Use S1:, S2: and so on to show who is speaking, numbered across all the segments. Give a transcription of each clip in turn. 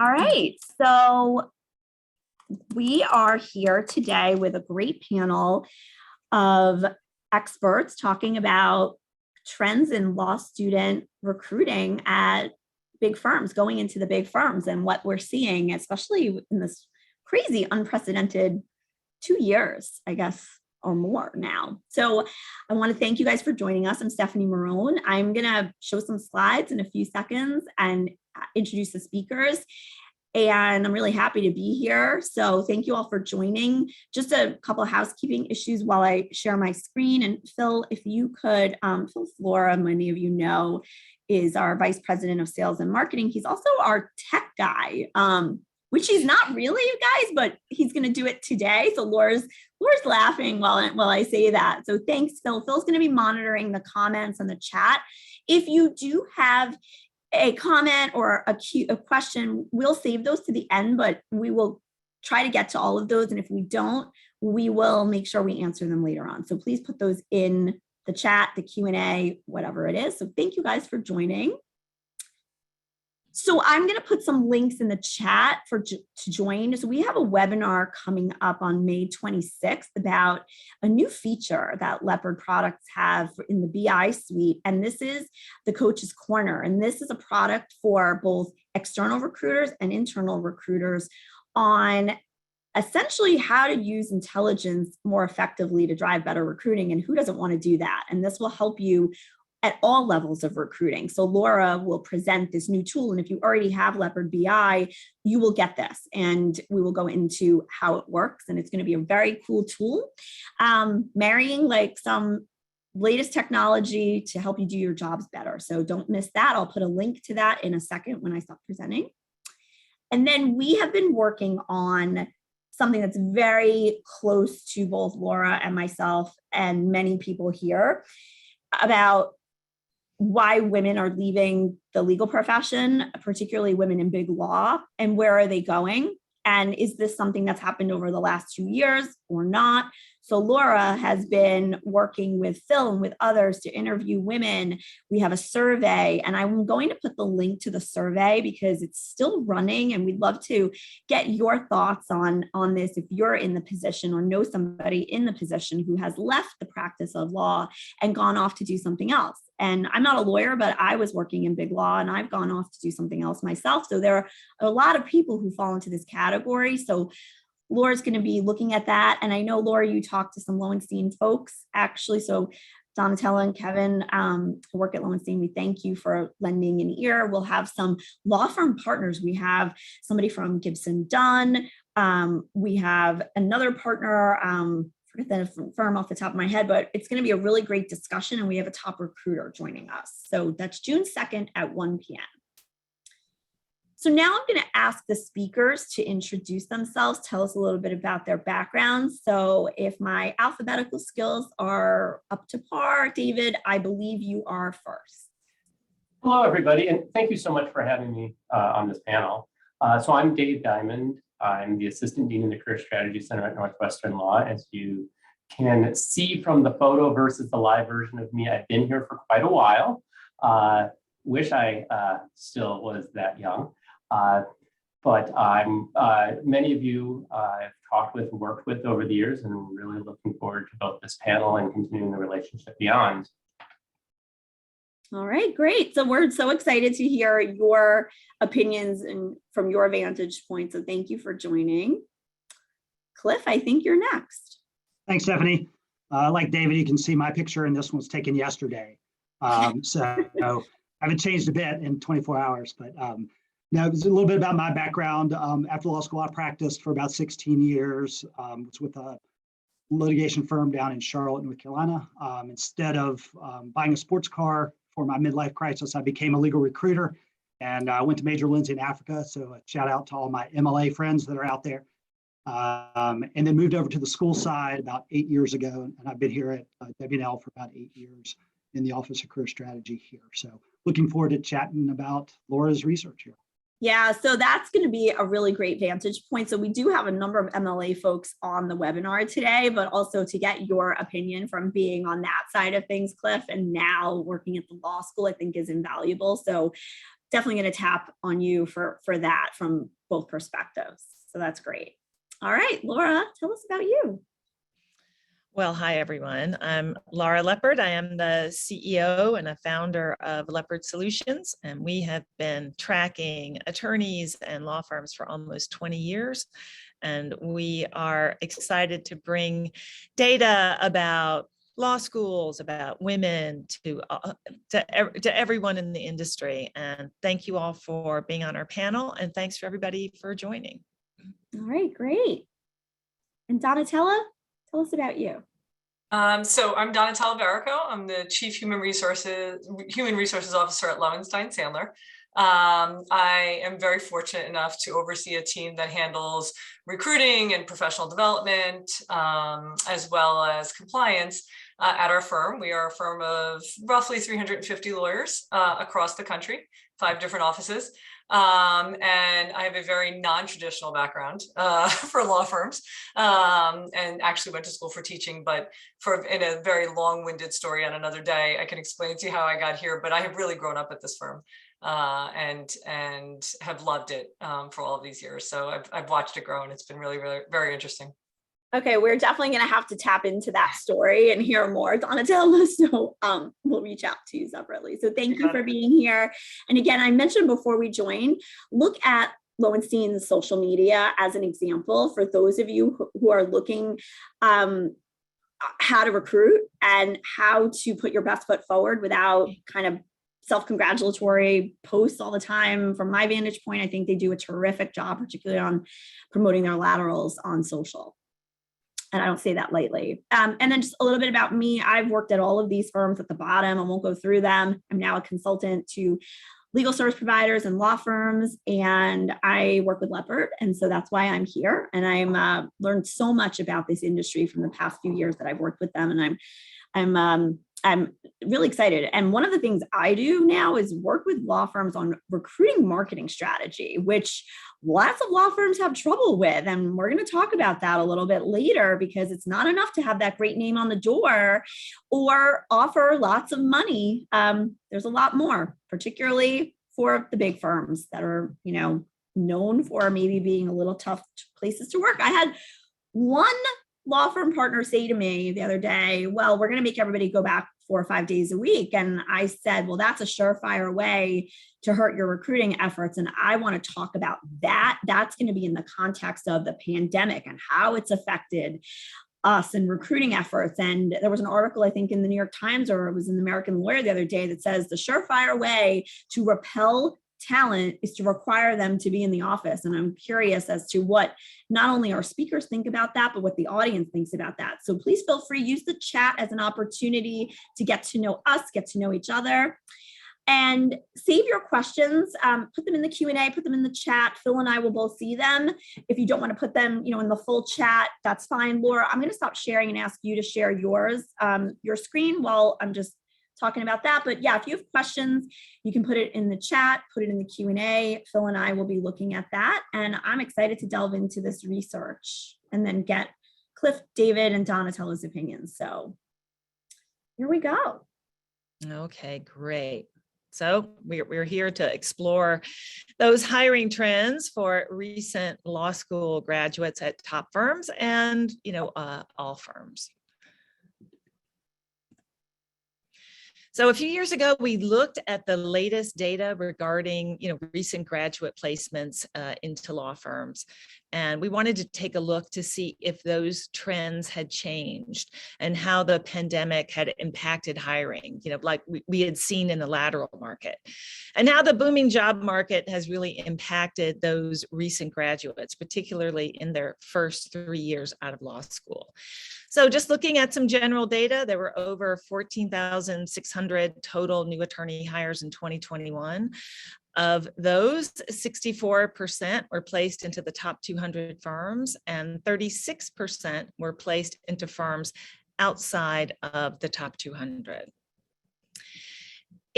S1: All right, so we are here today with a great panel of experts talking about trends in law student recruiting at big firms, going into the big firms, and what we're seeing, especially in this crazy, unprecedented 2 years, I guess, or more now. So I want to thank you guys for joining us. I'm Stephanie Marone. I'm going to show some slides in a few seconds and introduce the speakers. And I'm really happy to be here. So thank you all for joining. Just a couple of housekeeping issues while I share my screen. And Phil, if you could, Phil Flora, many of you know, is our Vice President of Sales and Marketing. He's also our tech guy, which he's not really, you guys, but he's going to do it today. So Laura's laughing while I say that. So thanks, Phil. Phil's going to be monitoring the comments and the chat. If you do have a comment or a question, we'll save those to the end, but we will try to get to all of those. And if we don't, we will make sure we answer them later on. So please put those in the chat, the Q&A, whatever it is. So thank you guys for joining. So I'm going to put some links in the chat to join. So we have a webinar coming up on May 26th about a new feature that Leopard products have in the BI suite. And this is the Coach's Corner. And this is a product for both external recruiters and internal recruiters on essentially how to use intelligence more effectively to drive better recruiting, and who doesn't want to do that. And this will help you at all levels of recruiting. So Laura will present this new tool. And if you already have Leopard BI, you will get this, and we will go into how it works. And it's going to be a very cool tool, marrying like some latest technology to help you do your jobs better. So don't miss that. I'll put a link to that in a second when I stop presenting. And then we have been working on something that's very close to both Laura and myself and many people here about why women are leaving the legal profession, particularly women in big law, and where are they going? And is this something that's happened over the last 2 years or not? So Laura has been working with Phil and with others to interview women. We have a survey, and I'm going to put the link to the survey because it's still running, and we'd love to get your thoughts on this if you're in the position or know somebody in the position who has left the practice of law and gone off to do something else. And I'm not a lawyer, but I was working in big law and I've gone off to do something else myself. So there are a lot of people who fall into this category. So Laura's going to be looking at that. And I know, Laura, you talked to some Lowenstein folks, actually. So Donatella and Kevin who work at Lowenstein, we thank you for lending an ear. We'll have some law firm partners. We have somebody from Gibson Dunn. We have another partner, forget the firm off the top of my head, but it's going to be a really great discussion. And we have a top recruiter joining us. So that's June 2nd at 1 p.m. So now I'm going to ask the speakers to introduce themselves, tell us a little bit about their backgrounds. So if my alphabetical skills are up to par, David, I believe you are first.
S2: Hello, everybody, and thank you so much for having me on this panel. So I'm Dave Diamond. I'm the Assistant Dean in the Career Strategy Center at Northwestern Law. As you can see from the photo versus the live version of me, I've been here for quite a while. Wish I still was that young. But I'm many of you I've talked with and worked with over the years, and I'm really looking forward to both this panel and continuing the relationship beyond.
S1: All right, great. So we're so excited to hear your opinions and from your vantage point. So thank you for joining. Cliff, I think you're next.
S3: Thanks, Stephanie. Like David, you can see my picture, and this one was taken yesterday. So I haven't changed a bit in 24 hours, but now it's a little bit about my background. After law school, I practiced for about 16 years. Was with a litigation firm down in Charlotte, North Carolina. Instead of buying a sports car for my midlife crisis, I became a legal recruiter, and I went to Major Lindsay in Africa. So a shout out to all my MLA friends that are out there. And then moved over to the school side about 8 years ago. And I've been here at W&L for about 8 years in the Office of Career Strategy here. So looking forward to chatting about Laura's research here.
S1: Yeah, so that's going to be a really great vantage point. So we do have a number of MLA folks on the webinar today, but also to get your opinion from being on that side of things, Cliff, and now working at the law school, I think is invaluable. So definitely going to tap on you for that from both perspectives. So that's great. All right, Laura, tell us about you.
S4: Well, hi, everyone. I'm Laura Leopard. I am the CEO and a founder of Leopard Solutions, and we have been tracking attorneys and law firms for almost 20 years. And we are excited to bring data about law schools, about women to everyone in the industry. And thank you all for being on our panel, and thanks for everybody for joining.
S1: All right, great. And Donatella, tell us about you.
S5: So I'm Donatella Verico. I'm the Chief Human Resources Officer at Lowenstein Sandler. I am very fortunate enough to oversee a team that handles recruiting and professional development, as well as compliance at our firm. We are a firm of roughly 350 lawyers across the country, 5 different offices. And I have a very non-traditional background for law firms, and actually went to school for teaching, but in a very long-winded story on another day, I can explain to you how I got here, but I have really grown up at this firm and have loved it for all of these years. So I've watched it grow, and it's been really, really very interesting.
S1: Okay, we're definitely going to have to tap into that story and hear more, Donatella. So we'll reach out to you separately. So thank you for being here. And again, I mentioned before we joined, look at Lowenstein's social media as an example for those of you who are looking how to recruit and how to put your best foot forward without kind of self-congratulatory posts all the time. From my vantage point, I think they do a terrific job, particularly on promoting their laterals on social. And I don't say that lightly. And then just a little bit about me. I've worked at all of these firms at the bottom. I won't go through them. I'm now a consultant to legal service providers and law firms, and I work with Leopard. And so that's why I'm here. And I'm learned so much about this industry from the past few years that I've worked with them. And I'm really excited. And one of the things I do now is work with law firms on recruiting marketing strategy, which lots of law firms have trouble with. And we're going to talk about that a little bit later, because it's not enough to have that great name on the door or offer lots of money. There's a lot more, particularly for the big firms that are, known for maybe being a little tough places to work. I had one law firm partner say to me the other day, well, we're going to make everybody go back 4 or 5 days a week. And I said, well, that's a surefire way to hurt your recruiting efforts. And I want to talk about that. That's going to be in the context of the pandemic and how it's affected us and recruiting efforts. And there was an article, I think in the New York Times, or it was in the American Lawyer the other day, that says the surefire way to repel talent is to require them to be in the office. And I'm curious as to what not only our speakers think about that, but what the audience thinks about that. So please feel free, use the chat as an opportunity to get to know us, get to know each other, and save your questions. Put them in the Q&A, put them in the chat. Phil and I will both see them. If you don't want to put them, in the full chat, that's fine. Laura, I'm going to stop sharing and ask you to share your screen while I'm just talking about that. But yeah, if you have questions, you can put it in the chat, put it in the Q&A. Phil and I will be looking at that. And I'm excited to delve into this research and then get Cliff, David, and Donatella's opinions. So here we go.
S4: Okay, great. So we're here to explore those hiring trends for recent law school graduates at top firms and, all firms. So a few years ago, we looked at the latest data regarding, recent graduate placements into law firms. And we wanted to take a look to see if those trends had changed and how the pandemic had impacted hiring, like we had seen in the lateral market. And now the booming job market has really impacted those recent graduates, particularly in their first 3 years out of law school. So just looking at some general data, there were over 14,600 total new attorney hires in 2021. Of those, 64% were placed into the top 200 firms, and 36% were placed into firms outside of the top 200.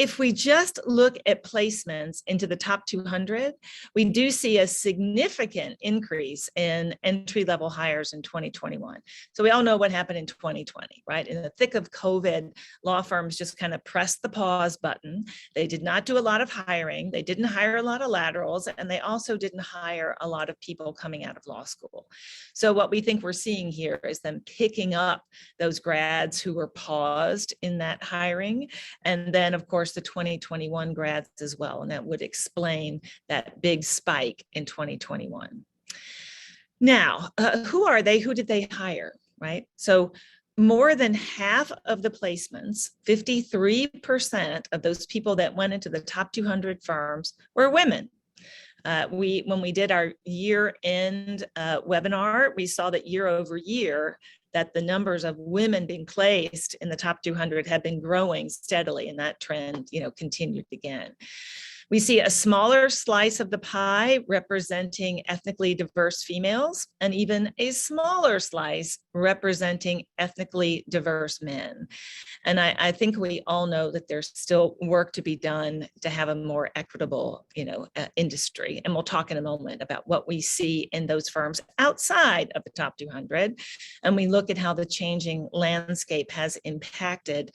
S4: if we just look at placements into the top 200, we do see a significant increase in entry-level hires in 2021. So we all know what happened in 2020, right? In the thick of COVID, law firms just kind of pressed the pause button. They did not do a lot of hiring. They didn't hire a lot of laterals, and they also didn't hire a lot of people coming out of law school. So what we think we're seeing here is them picking up those grads who were paused in that hiring. And then, of course, the 2021 grads as well. And that would explain that big spike in 2021. Now, who are they? Who did they hire, right? So more than half of the placements, 53% of those people that went into the top 200 firms were women. When we did our year-end webinar, we saw that year over year, that the numbers of women being placed in the top 200 have been growing steadily, and that trend, continued again. We see a smaller slice of the pie representing ethnically diverse females, and even a smaller slice representing ethnically diverse men. And I think we all know that there's still work to be done to have a more equitable, industry. And we'll talk in a moment about what we see in those firms outside of the top 200. And we look at how the changing landscape has impacted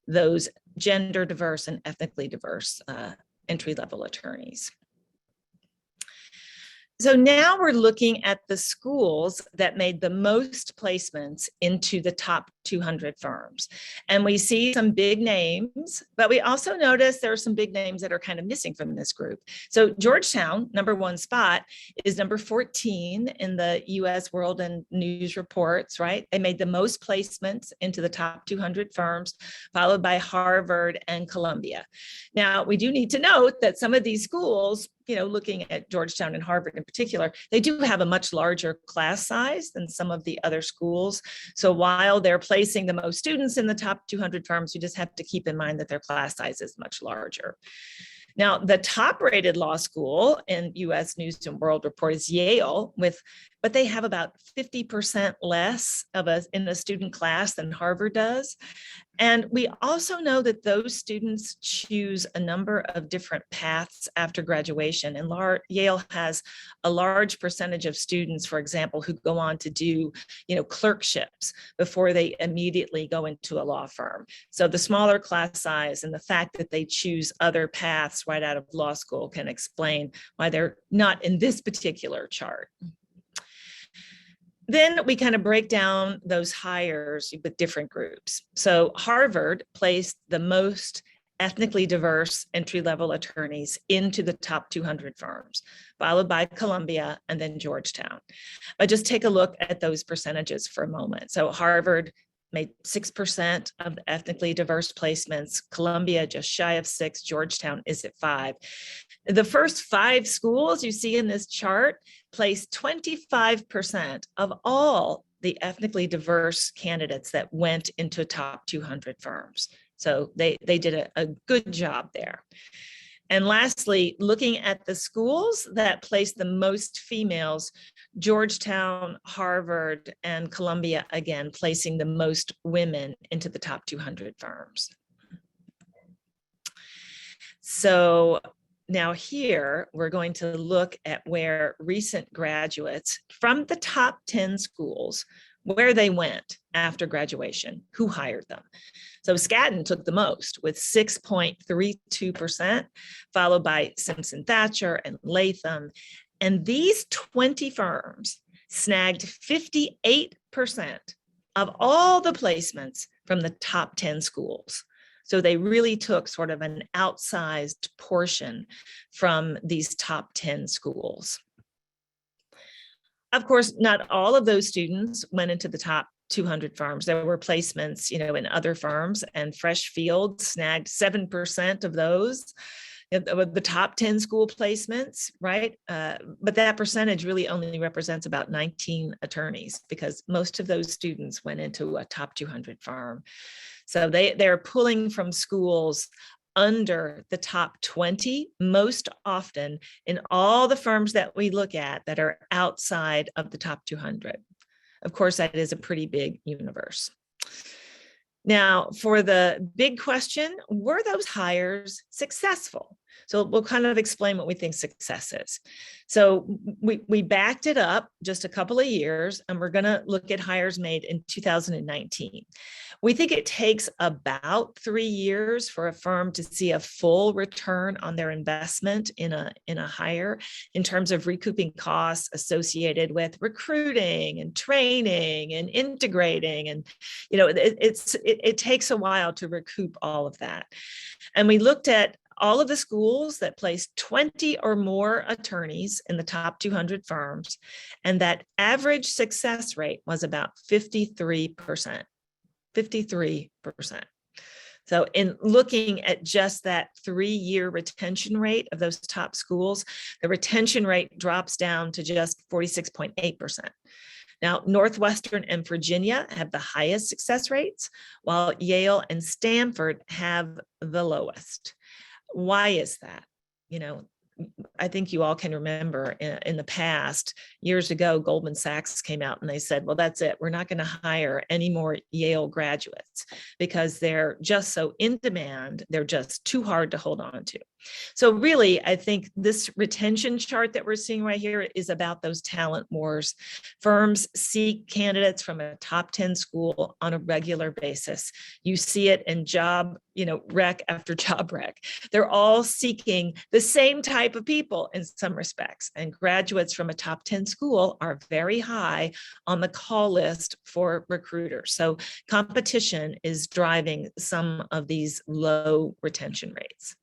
S4: those gender diverse and ethnically diverse entry-level attorneys. So now we're looking at the schools that made the most placements into the top 200 firms. And we see some big names, but we also notice there are some big names that are kind of missing from this group. So Georgetown, #1 spot, is number 14 in the US World and News reports, right? They made the most placements into the top 200 firms, followed by Harvard and Columbia. Now, we do need to note that some of these schools, looking at Georgetown and Harvard in particular, they do have a much larger class size than some of the other schools. So while they're placing the most students in the top 200 firms, you just have to keep in mind that their class size is much larger. Now, the top rated law school in US News and World Report is Yale, but they have about 50% less in a student class than Harvard does. And we also know that those students choose a number of different paths after graduation. And Yale has a large percentage of students, for example, who go on to do, clerkships before they immediately go into a law firm. So the smaller class size and the fact that they choose other paths right out of law school can explain why they're not in this particular chart. Then we kind of break down those hires with different groups. So Harvard placed the most ethnically diverse entry-level attorneys into the top 200 firms, followed by Columbia and then Georgetown. But just take a look at those percentages for a moment. So Harvard made 6% of ethnically diverse placements, Columbia just shy of 6%, Georgetown is at 5%. The first 5 schools you see in this chart placed 25% of all the ethnically diverse candidates that went into top 200 firms. So they did a good job there. And lastly, looking at the schools that placed the most females, Georgetown, Harvard, and Columbia, again, placing the most women into the top 200 firms. So now here, we're going to look at where recent graduates from the top 10 schools, where they went after graduation, who hired them. So Skadden took the most with 6.32%, followed by Simpson Thacher and Latham. And these 20 firms snagged 58% of all the placements from the top 10 schools. So they really took sort of an outsized portion from these top 10 schools. Of course, not all of those students went into the top 200 firms. There were placements, in other firms, and Freshfield snagged 7% of those, the top 10 school placements, right? But that percentage really only represents about 19 attorneys because most of those students went into a top 200 firm. So they're pulling from schools under the top 20 most often in all the firms that we look at that are outside of the top 200. Of course, that is a pretty big universe. Now, for the big question, were those hires successful? So we'll kind of explain what we think success is. So we backed it up just a couple of years, and we're going to look at hires made in 2019. We think it takes about 3 years for a firm to see a full return on their investment in a hire in terms of recouping costs associated with recruiting and training and integrating. And, it takes a while to recoup all of that. And we looked at all of the schools that placed 20 or more attorneys in the top 200 firms, and that average success rate was about 53%. 53%. So in looking at just that 3-year retention rate of those top schools, the retention rate drops down to just 46.8%. Now, Northwestern and Virginia have the highest success rates, while Yale and Stanford have the lowest. Why is that? I think you all can remember in the past, years ago, Goldman Sachs came out and they said, well, that's it. We're not going to hire any more Yale graduates because they're just so in demand. They're just too hard to hold on to. So really, I think this retention chart that we're seeing right here is about those talent wars. Firms seek candidates from a top 10 school on a regular basis. You see it in job, rec after job rec. They're all seeking the same type of people in some respects. And graduates from a top 10 school are very high on the call list for recruiters. So competition is driving some of these low retention rates.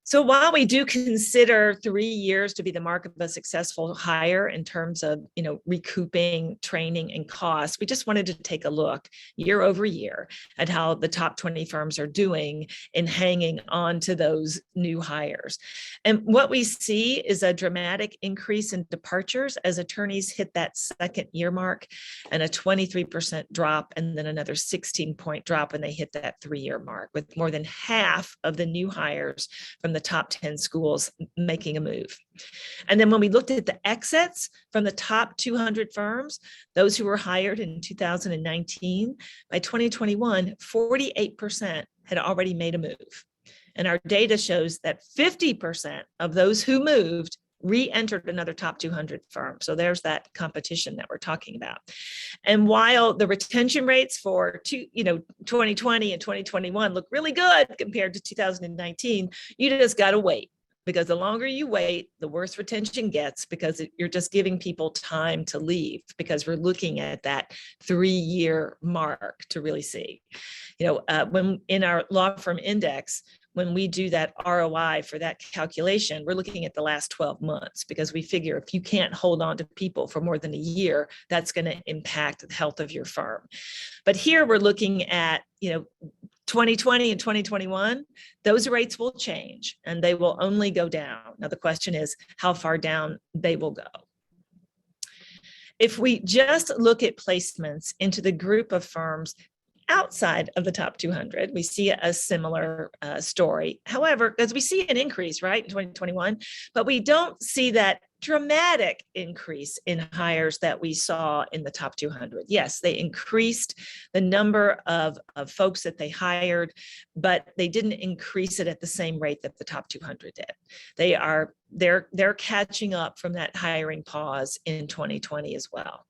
S4: So while we do consider 3 years to be the mark of a successful hire in terms of, recouping training and costs, we just wanted to take a look year over year at how the top 20 firms are doing in hanging on to those new hires. And what we see is a dramatic increase in departures as attorneys hit that 2nd year mark, and a 23% drop, and then another 16-point drop when they hit that 3-year mark, with more than half of the new hires from the top 10 schools making a move. And then when we looked at the exits from the top 200 firms, those who were hired in 2019, by 2021, 48% had already made a move. And our data shows that 50% of those who moved re-entered another top 200 firm. So there's that competition that we're talking about. And while the retention rates for 2020 and 2021 look really good compared to 2019, you just got to wait, because the longer you wait, the worse retention gets, because you're just giving people time to leave, because we're looking at that 3-year mark to really see. When in our law firm index, when we do that ROI for that calculation, we're looking at the last 12 months, because we figure if you can't hold on to people for more than a year, that's going to impact the health of your firm. But here we're looking at, 2020 and 2021, those rates will change and they will only go down. Now, the question is how far down they will go. If we just look at placements into the group of firms outside of the top 200, we see a similar story. However, as we see an increase, right, in 2021, but we don't see that dramatic increase in hires that we saw in the top 200. Yes, they increased the number of folks that they hired, but they didn't increase it at the same rate that the top 200 did. They're catching up from that hiring pause in 2020 as well.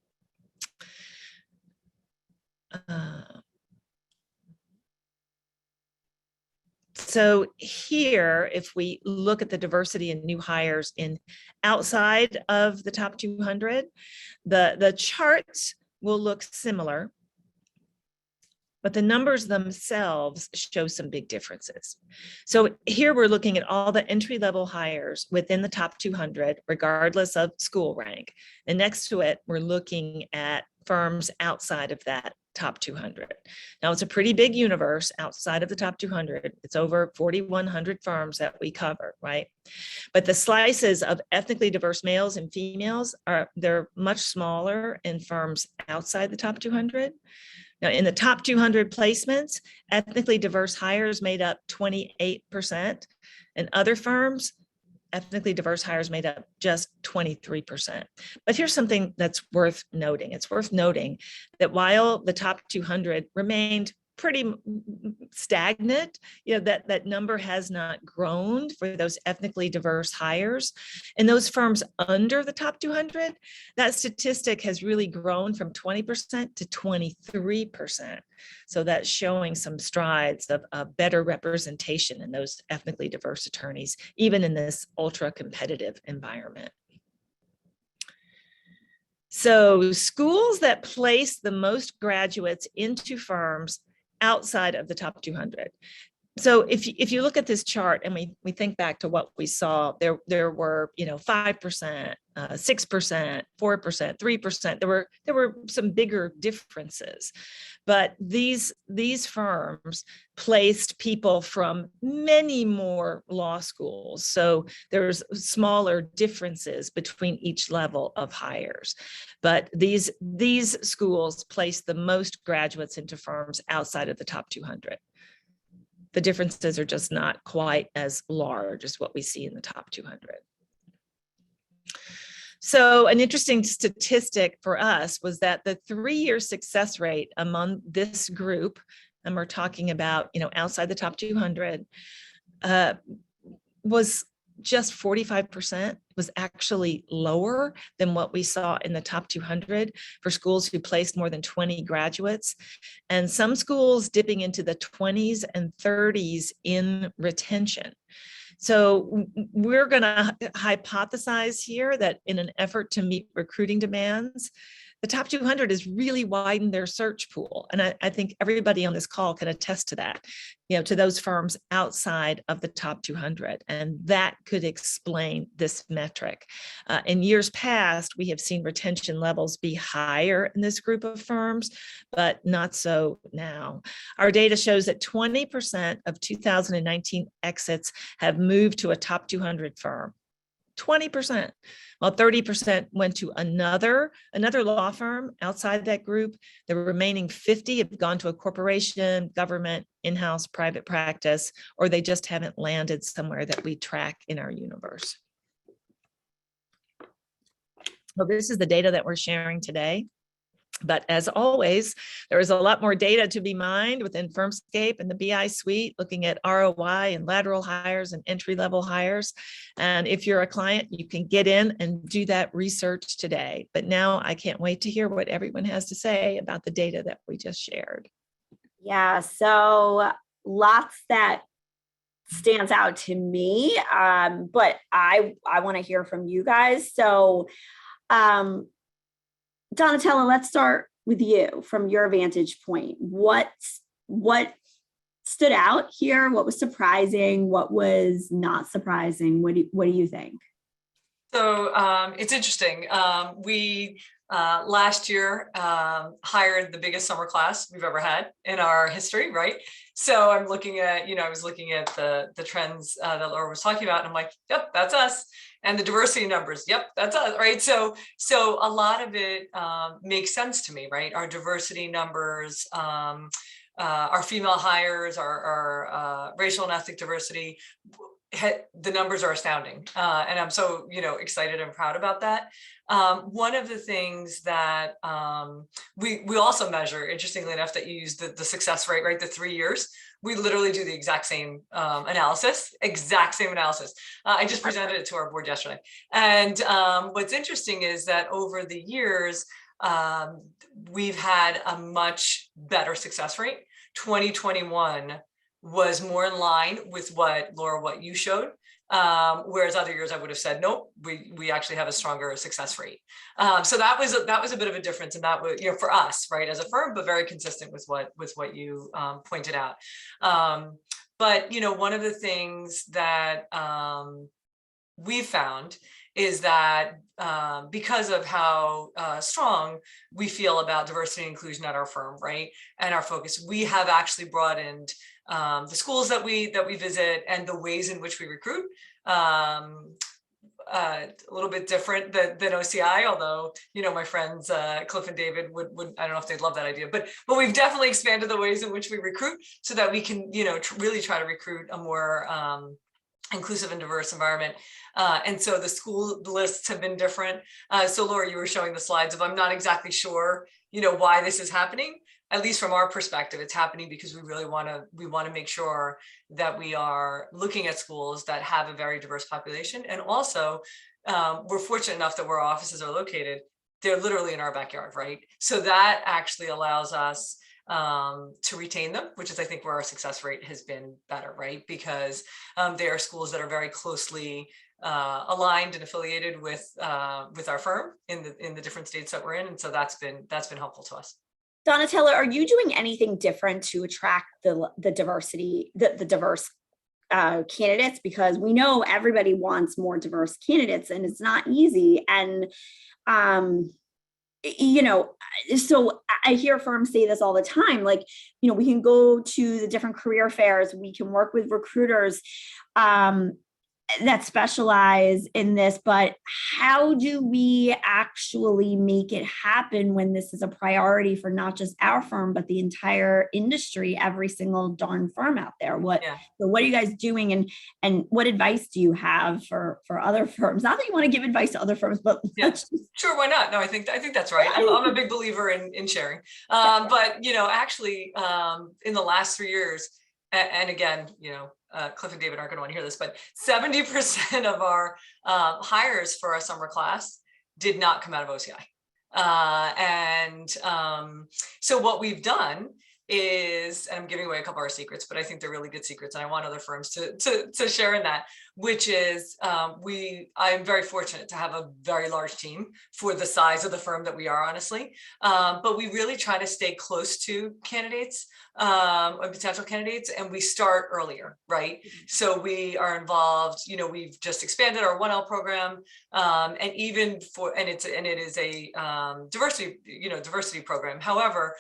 S4: So here, if we look at the diversity in new hires in outside of the top 200, the charts will look similar, but the numbers themselves show some big differences. So here we're looking at all the entry-level hires within the top 200, regardless of school rank. And next to it, we're looking at firms outside of that top 200. Now, it's a pretty big universe outside of the top 200. It's over 4,100 firms that we cover, right? But the slices of ethnically diverse males and females they're much smaller in firms outside the top 200. Now, in the top 200 placements, ethnically diverse hires made up 28%, and other firms ethnically diverse hires made up just 23%. But here's something that's worth noting. It's worth noting that while the top 200 remained pretty stagnant, that number has not grown for those ethnically diverse hires. In those firms under the top 200, that statistic has really grown from 20% to 23%. So that's showing some strides of better representation in those ethnically diverse attorneys, even in this ultra competitive environment. So schools that place the most graduates into firms outside of the top 200. So if you look at this chart and we think back to what we saw, there were 5%, 6%, 4%, 3%. There were some bigger differences, but these firms placed people from many more law schools. So there's smaller differences between each level of hires, but these schools place the most graduates into firms outside of the top 200. The differences are just not quite as large as what we see in the top 200. So an interesting statistic for us was that the 3-year success rate among this group, and we're talking about, outside the top 200, was just 45%, was actually lower than what we saw in the top 200 for schools who placed more than 20 graduates, and some schools dipping into the 20s and 30s in retention. So we're going to hypothesize here that in an effort to meet recruiting demands, the top 200 has really widened their search pool. And I think everybody on this call can attest to that, to those firms outside of the top 200. And that could explain this metric. In years past, we have seen retention levels be higher in this group of firms, but not so now. Our data shows that 20% of 2019 exits have moved to a top 200 firm. 20%, while 30% went to another law firm outside that group. The remaining 50 have gone to a corporation, government, in-house, private practice, or they just haven't landed somewhere that we track in our universe. Well, this is the data that we're sharing today. But as always, there is a lot more data to be mined within Firmscape and the BI suite, looking at ROI and lateral hires and entry-level hires. And if you're a client, you can get in and do that research today. But now I can't wait to hear what everyone has to say about the data that we just shared.
S1: Yeah, so lots that stands out to me, but I want to hear from you guys. So Donatella, let's start with you from your vantage point. What stood out here? What was surprising? What was not surprising? What do you think?
S5: So it's interesting. We last year hired the biggest summer class we've ever had in our history, right? So I'm looking at, I was looking at the trends that Laura was talking about, and I'm like, yep, that's us. And the diversity numbers, yep, that's us, right? So a lot of it makes sense to me, right? Our diversity numbers, our female hires, our racial and ethnic diversity, the numbers are astounding. And I'm so, excited and proud about that. One of the things that we also measure, interestingly enough, that you use the success rate, right? The 3 years, we literally do the exact same analysis. I just presented it to our board yesterday. And what's interesting is that over the years, we've had a much better success rate. 2021 was more in line with what, Laura, what you showed. Whereas other years I would have said, nope, we actually have a stronger success rate. So that was a bit of a difference, and that was, for us, right, as a firm, but very consistent with what you pointed out. But one of the things that we found is that because of how strong we feel about diversity and inclusion at our firm, right, and our focus, we have actually brought in the schools that we visit and the ways in which we recruit. A little bit different than OCI, although my friends Cliff and David would I don't know if they'd love that idea, but we've definitely expanded the ways in which we recruit so that we can really try to recruit a more inclusive and diverse environment. And so the school lists have been different. So Laura, you were showing the slides of, I'm not exactly sure, why this is happening. At least from our perspective, it's happening because we really want to make sure that we are looking at schools that have a very diverse population. And also, we're fortunate enough that where our offices are located, they're literally in our backyard, right? So that actually allows us to retain them, which is, I think, where our success rate has been better, right? Because they are schools that are very closely aligned and affiliated with our firm in the different states that we're in, and so that's been helpful to us.
S1: Donatella, are you doing anything different to attract the diversity, the diverse candidates? Because we know everybody wants more diverse candidates, and it's not easy. And so I hear firms say this all the time, like, we can go to the different career fairs, we can work with recruiters that specialize in this, but how do we actually make it happen when this is a priority for not just our firm, but the entire industry, every single darn firm out there? So what are you guys doing, and what advice do you have for other firms? Not that you want to give advice to other firms, but
S5: sure, why not? No, I think that's right. I'm a big believer in sharing. But actually, in the last 3 years, and again, Cliff and David aren't going to want to hear this, but 70% of our hires for our summer class did not come out of OCI. So what we've done is, and I'm giving away a couple of our secrets, but I think they're really good secrets, and I want other firms to share in that, which is I am very fortunate to have a very large team for the size of the firm that we are, honestly. But we really try to stay close to candidates or potential candidates, and we start earlier, right? So we are involved, we've just expanded our 1L program, and it is a diversity program. However,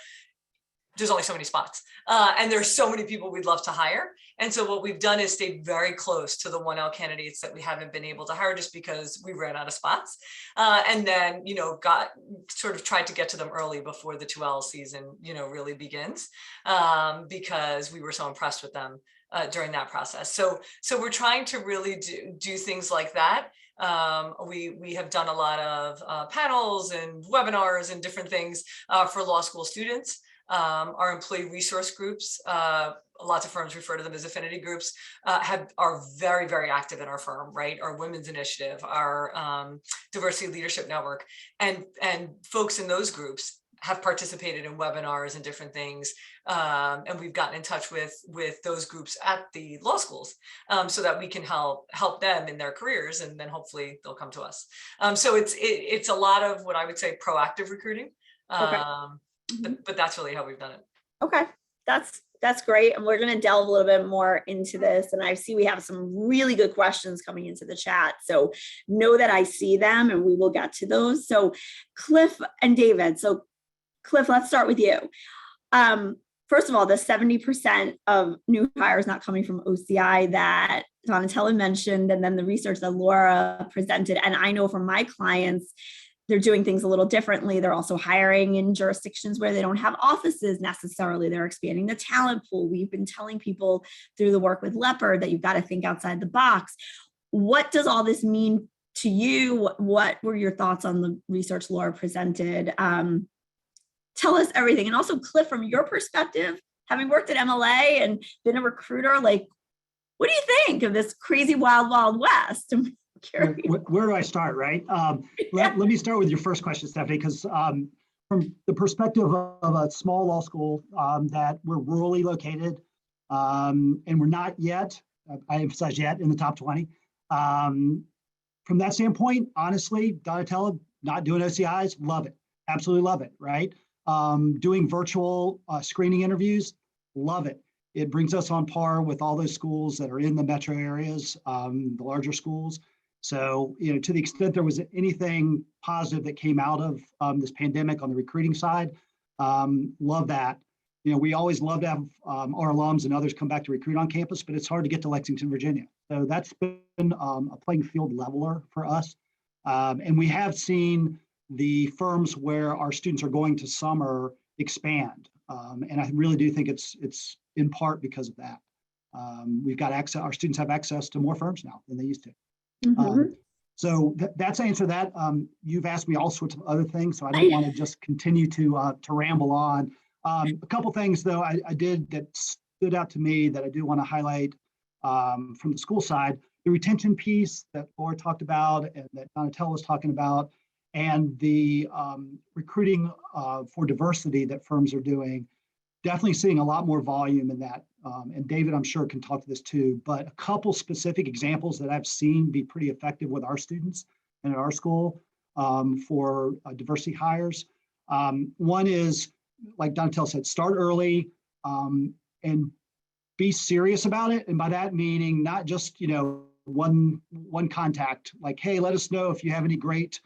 S5: there's only so many spots, and there's so many people we'd love to hire. And so what we've done is stayed very close to the 1L candidates that we haven't been able to hire just because we ran out of spots. And then, tried to get to them early before the 2L season, really begins, because we were so impressed with them during that process. So we're trying to really do things like that. We have done a lot of panels and webinars and different things for law school students. Our employee resource groups, lots of firms refer to them as affinity groups, are very, very active in our firm, right? Our women's initiative, our diversity leadership network, and folks in those groups have participated in webinars and different things. And we've gotten in touch with those groups at the law schools, so that we can help them in their careers, and then hopefully they'll come to us. So it's a lot of what I would say proactive recruiting.
S1: Okay.
S5: But that's really how we've done it.
S1: Okay, that's great. And we're going to delve a little bit more into this. And I see we have some really good questions coming into the chat. So know that I see them, and we will get to those. So Cliff and David. So Cliff, let's start with you. First of all, the 70% of new hires not coming from OCI that Donatella mentioned, and then the research that Laura presented. And I know from my clients, they're doing things a little differently. They're also hiring in jurisdictions where they don't have offices necessarily. They're expanding the talent pool. We've been telling people through the work with Leopard that you've got to think outside the box. What does all this mean to you? What were your thoughts on the research Laura presented? Tell us everything. And also, Cliff, from your perspective, having worked at MLA and been a recruiter, like, what do you think of this crazy wild, wild west?
S3: Where do I start, right? Let me start with your first question, Stephanie, because from the perspective of a small law school that we're rurally located, and we're not yet, I emphasize yet, in the top 20. From that standpoint, honestly, Donatella, not doing OCIs, love it. Absolutely love it, right? Doing virtual screening interviews, love it. It brings us on par with all those schools that are in the metro areas, the larger schools. So, to the extent there was anything positive that came out of this pandemic on the recruiting side, love that. We always love to have our alums and others come back to recruit on campus, but it's hard to get to Lexington, Virginia. So that's been a playing field leveler for us. And we have seen the firms where our students are going to summer expand. And I really do think it's in part because of that. We've got access, our students have access to more firms now than they used to.
S1: Mhm.
S3: So that's the answer to that. You've asked me all sorts of other things, so I don't want to just continue to ramble on. A couple things though I did that stood out to me that I do want to highlight from the school side. The retention piece that Laura talked about and that Donatella was talking about, and the recruiting for diversity that firms are doing. Definitely seeing a lot more volume in that. And David, I'm sure, can talk to this too, but a couple specific examples that I've seen be pretty effective with our students and at our school for diversity hires. One is, like Donatella said, start early and be serious about it. And by that meaning, not just, one contact, like, hey, let us know if you have any great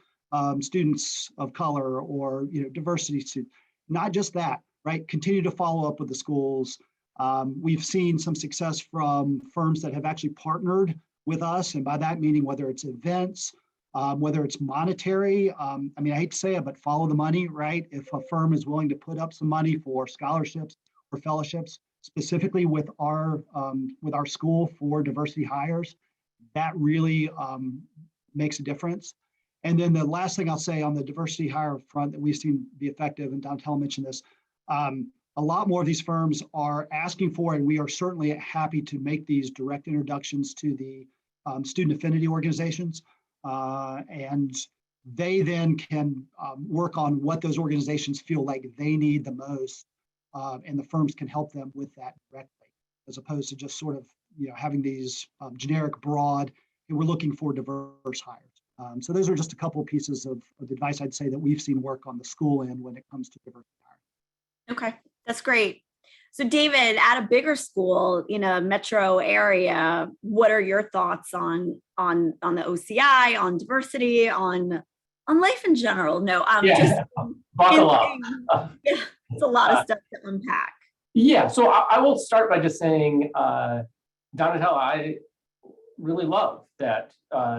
S3: students of color or, diversity students. Not just that, right? Continue to follow up with the schools. We've seen some success from firms that have actually partnered with us. And by that meaning, whether it's events, whether it's monetary, I hate to say it, but follow the money, right? If a firm is willing to put up some money for scholarships or fellowships, specifically with our school for diversity hires, that really makes a difference. And then the last thing I'll say on the diversity hire front that we've seen be effective, and Donatella mentioned this, a lot more of these firms are asking for, and we are certainly happy to make these direct introductions to the student affinity organizations. And they then can work on what those organizations feel like they need the most. And the firms can help them with that directly, as opposed to just sort of, having these generic broad, and we're looking for diverse hires. So those are just a couple of pieces of advice I'd say that we've seen work on the school end when it comes to diversity hiring.
S1: Okay, that's great. So David, at a bigger school in a metro area, what are your thoughts on the OCI, on diversity, on life in general? No, just
S2: buckle up.
S1: Yeah, it's a lot of stuff to unpack.
S2: Yeah, so I will start by just saying, Donatella, I really love that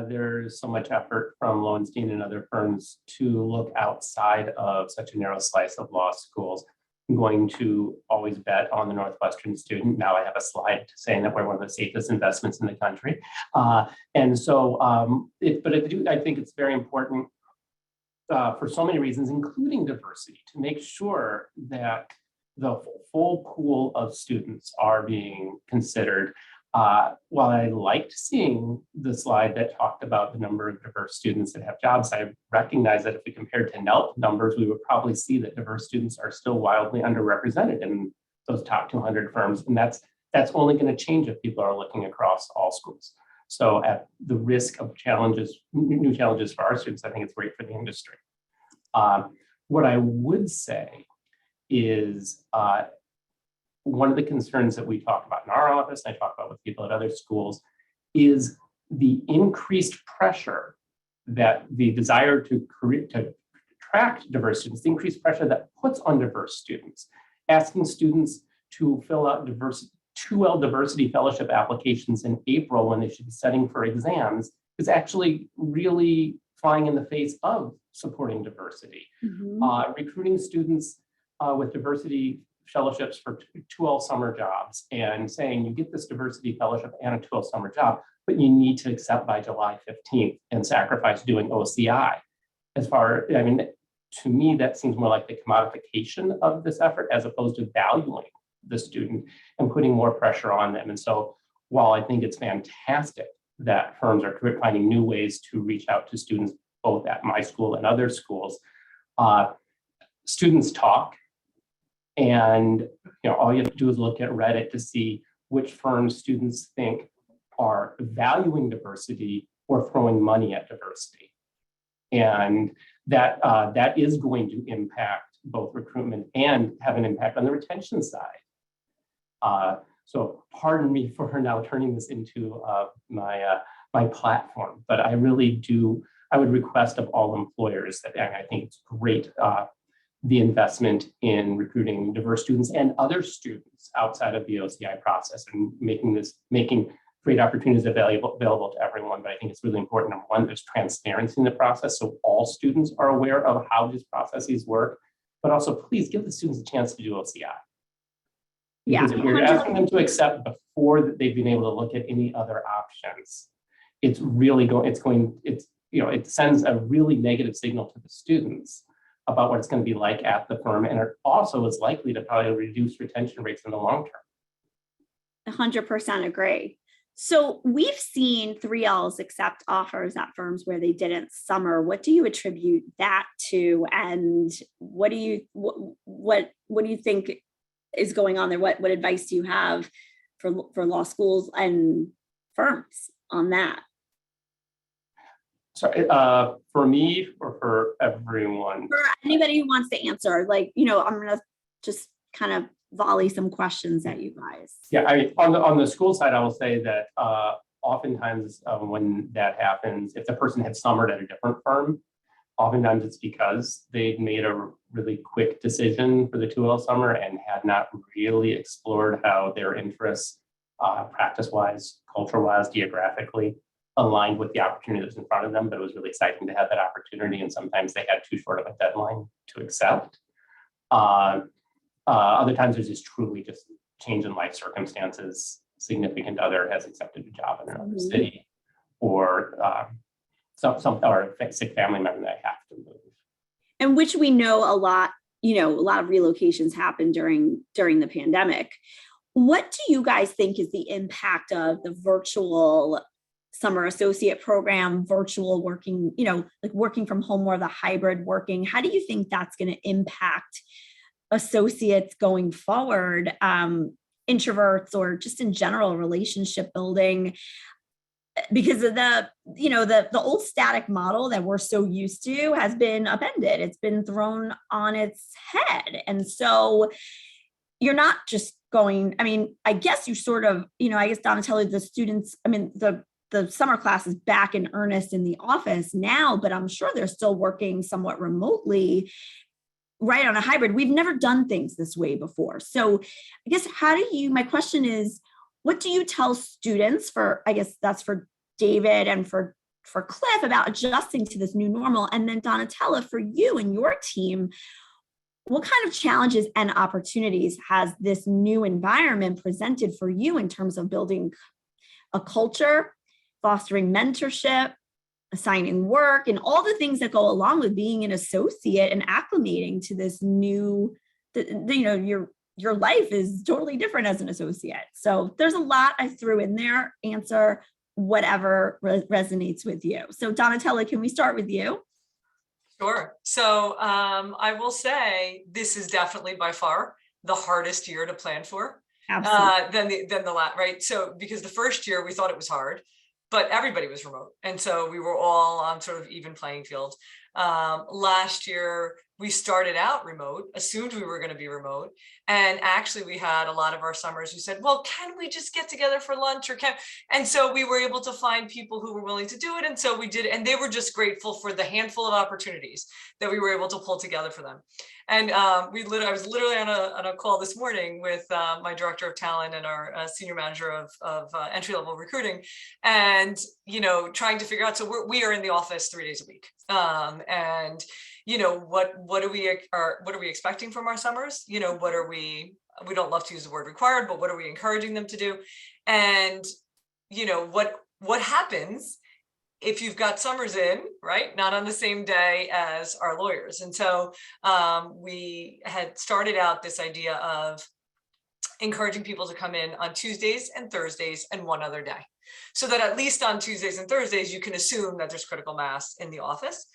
S2: there's so much effort from Lowenstein and other firms to look outside of such a narrow slice of law schools. I'm going to always bet on the Northwestern student. Now I have a slide saying that we're one of the safest investments in the country. And so, I think it's very important for so many reasons, including diversity, to make sure that the full pool of students are being considered. While I liked seeing the slide that talked about the number of diverse students that have jobs, I recognize that if we compared to NELP numbers, we would probably see that diverse students are still wildly underrepresented in those top 200 firms. And that's only going to change if people are looking across all schools. So at the risk of new challenges for our students, I think it's great for the industry. What I would say is one of the concerns that we talk about in our office, and I talk about with people at other schools, is the increased pressure that the desire to attract diverse students, the increased pressure that puts on diverse students. Asking students to fill out 2L diversity fellowship applications in April when they should be studying for exams is actually really flying in the face of supporting diversity. Mm-hmm. Recruiting students with diversity fellowships for 2L summer jobs and saying you get this diversity fellowship and a 2L summer job, but you need to accept by July 15th and sacrifice doing OCI. To me, that seems more like the commodification of this effort as opposed to valuing the student and putting more pressure on them. And so while I think it's fantastic that firms are finding new ways to reach out to students, both at my school and other schools, students talk. And all you have to do is look at Reddit to see which firms students think are valuing diversity or throwing money at diversity. And that is going to impact both recruitment and have an impact on the retention side. So pardon me for now turning this into my platform, but I would request of all employers that, and I think it's great, the investment in recruiting diverse students and other students outside of the OCI process and making great opportunities available to everyone. But I think it's really important, number one, there's transparency in the process so all students are aware of how these processes work, but also please give the students a chance to do OCI.
S1: Yeah,
S2: Because if you're asking them to accept before they've been able to look at any other options, it's really it sends a really negative signal to the students about what it's going to be like at the firm. And it also is likely to probably reduce retention rates in the long term.
S1: 100% agree. So we've seen 3Ls accept offers at firms where they didn't summer. What do you attribute that to? And what do you think is going on there? What advice do you have for law schools and firms on that?
S2: Sorry, for me or for everyone?
S1: For anybody who wants to answer, I'm gonna just kind of volley some questions at you guys.
S2: Yeah, on the school side, I will say that oftentimes when that happens, if the person had summered at a different firm, oftentimes it's because they'd made a really quick decision for the 2L summer and had not really explored how their interests, practice-wise, culture-wise, geographically, aligned with the opportunity that's in front of them. But it was really exciting to have that opportunity, and sometimes they had too short of a deadline to accept. Other times there's just truly just change in life circumstances. Significant other has accepted a job in another city, or or a sick family member that have to move.
S1: And which we know a lot of relocations happened during the pandemic. What do you guys think is the impact of the virtual summer associate program, virtual working, like working from home, or the hybrid working? How do you think that's going to impact associates going forward, introverts, or just in general relationship building? Because of the old static model that we're so used to has been upended. It's been thrown on its head. And so you're not just going, I guess you sort of, I guess Donatella, the students, the summer class is back in earnest in the office now, but I'm sure they're still working somewhat remotely, right, on a hybrid. We've never done things this way before. So I guess my question is, what do you tell students, I guess that's for David and for Cliff, about adjusting to this new normal? And then Donatella, for you and your team, what kind of challenges and opportunities has this new environment presented for you in terms of building a culture, fostering mentorship, assigning work, and all the things that go along with being an associate and acclimating to this new, your life is totally different as an associate. So there's a lot I threw in there. Answer whatever resonates with you. So Donatella, can we start with you?
S5: Sure. So I will say this is definitely by far the hardest year to plan for.
S1: Absolutely.
S5: Than the last, right? So because the first year we thought it was hard, but everybody was remote. And so we were all on sort of even playing field. Last year, we started out remote, assumed we were going to be remote. And actually, we had a lot of our summers who said, well, can we just get together for lunch? And so we were able to find people who were willing to do it. And so we did. And they were just grateful for the handful of opportunities that we were able to pull together for them. And I was literally on a call this morning with my director of talent and our senior manager of entry-level recruiting, and trying to figure out. So we are in the office 3 days a week, and what are we expecting from our summers? What are we don't love to use the word required, but what are we encouraging them to do? And what happens if you've got summers in, right? Not on the same day as our lawyers. And so we had started out this idea of encouraging people to come in on Tuesdays and Thursdays and one other day, so that at least on Tuesdays and Thursdays, you can assume that there's critical mass in the office.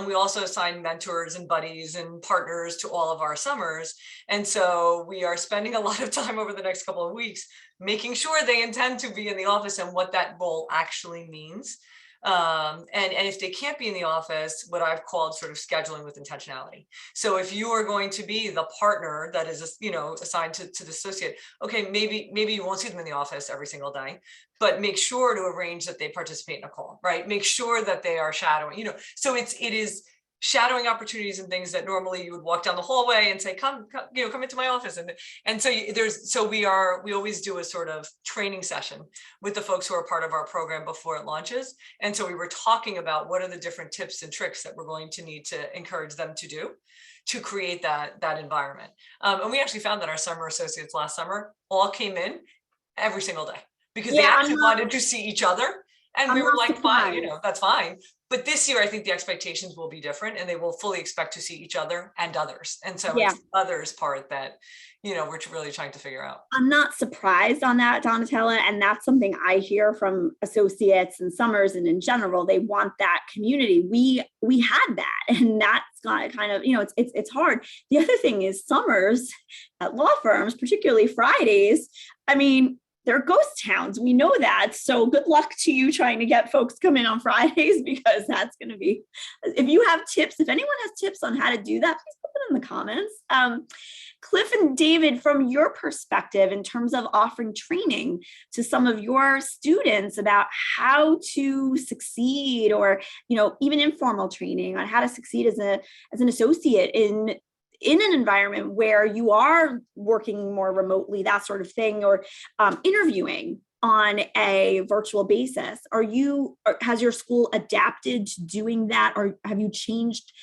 S5: We also assign mentors and buddies and partners to all of our summers. And so we are spending a lot of time over the next couple of weeks, making sure they intend to be in the office and what that role actually means. And if they can't be in the office, what I've called sort of scheduling with intentionality. So if you are going to be the partner that is, assigned to the associate, okay, maybe you won't see them in the office every single day, but make sure to arrange that they participate in a call, right? Make sure that they are shadowing, so it is shadowing opportunities and things that normally you would walk down the hallway and say, come into my office. And so we always do a sort of training session with the folks who are part of our program before it launches. And so we were talking about what are the different tips and tricks that we're going to need to encourage them to do to create that environment. And we actually found that our summer associates last summer all came in every single day because they
S1: Yeah,
S5: actually wanted to see each other. And we
S1: I'm
S5: were
S1: not
S5: like, fine, you
S1: surprised.
S5: know, that's fine. But this year, I think the expectations will be different and they will fully expect to see each other and others. And so
S1: Yeah.
S5: it's the others part that, you know, we're really trying to figure out.
S1: I'm not surprised on that, Donatella, and that's something I hear from associates and summers and in general. They want that community. We had that, and that's got kind of, you know, it's hard. The other thing is summers at law firms, particularly Fridays. I mean, they're ghost towns. We know that. So good luck to you trying to get folks come in on Fridays, because that's going to be, if you have tips, if anyone has tips on how to do that, please put them in the comments. Cliff and David, from your perspective, in terms of offering training to some of your students about how to succeed, or, you know, even informal training on how to succeed as an associate in an environment where you are working more remotely, that sort of thing, or interviewing on a virtual basis. Has your school adapted to doing that, or have you changed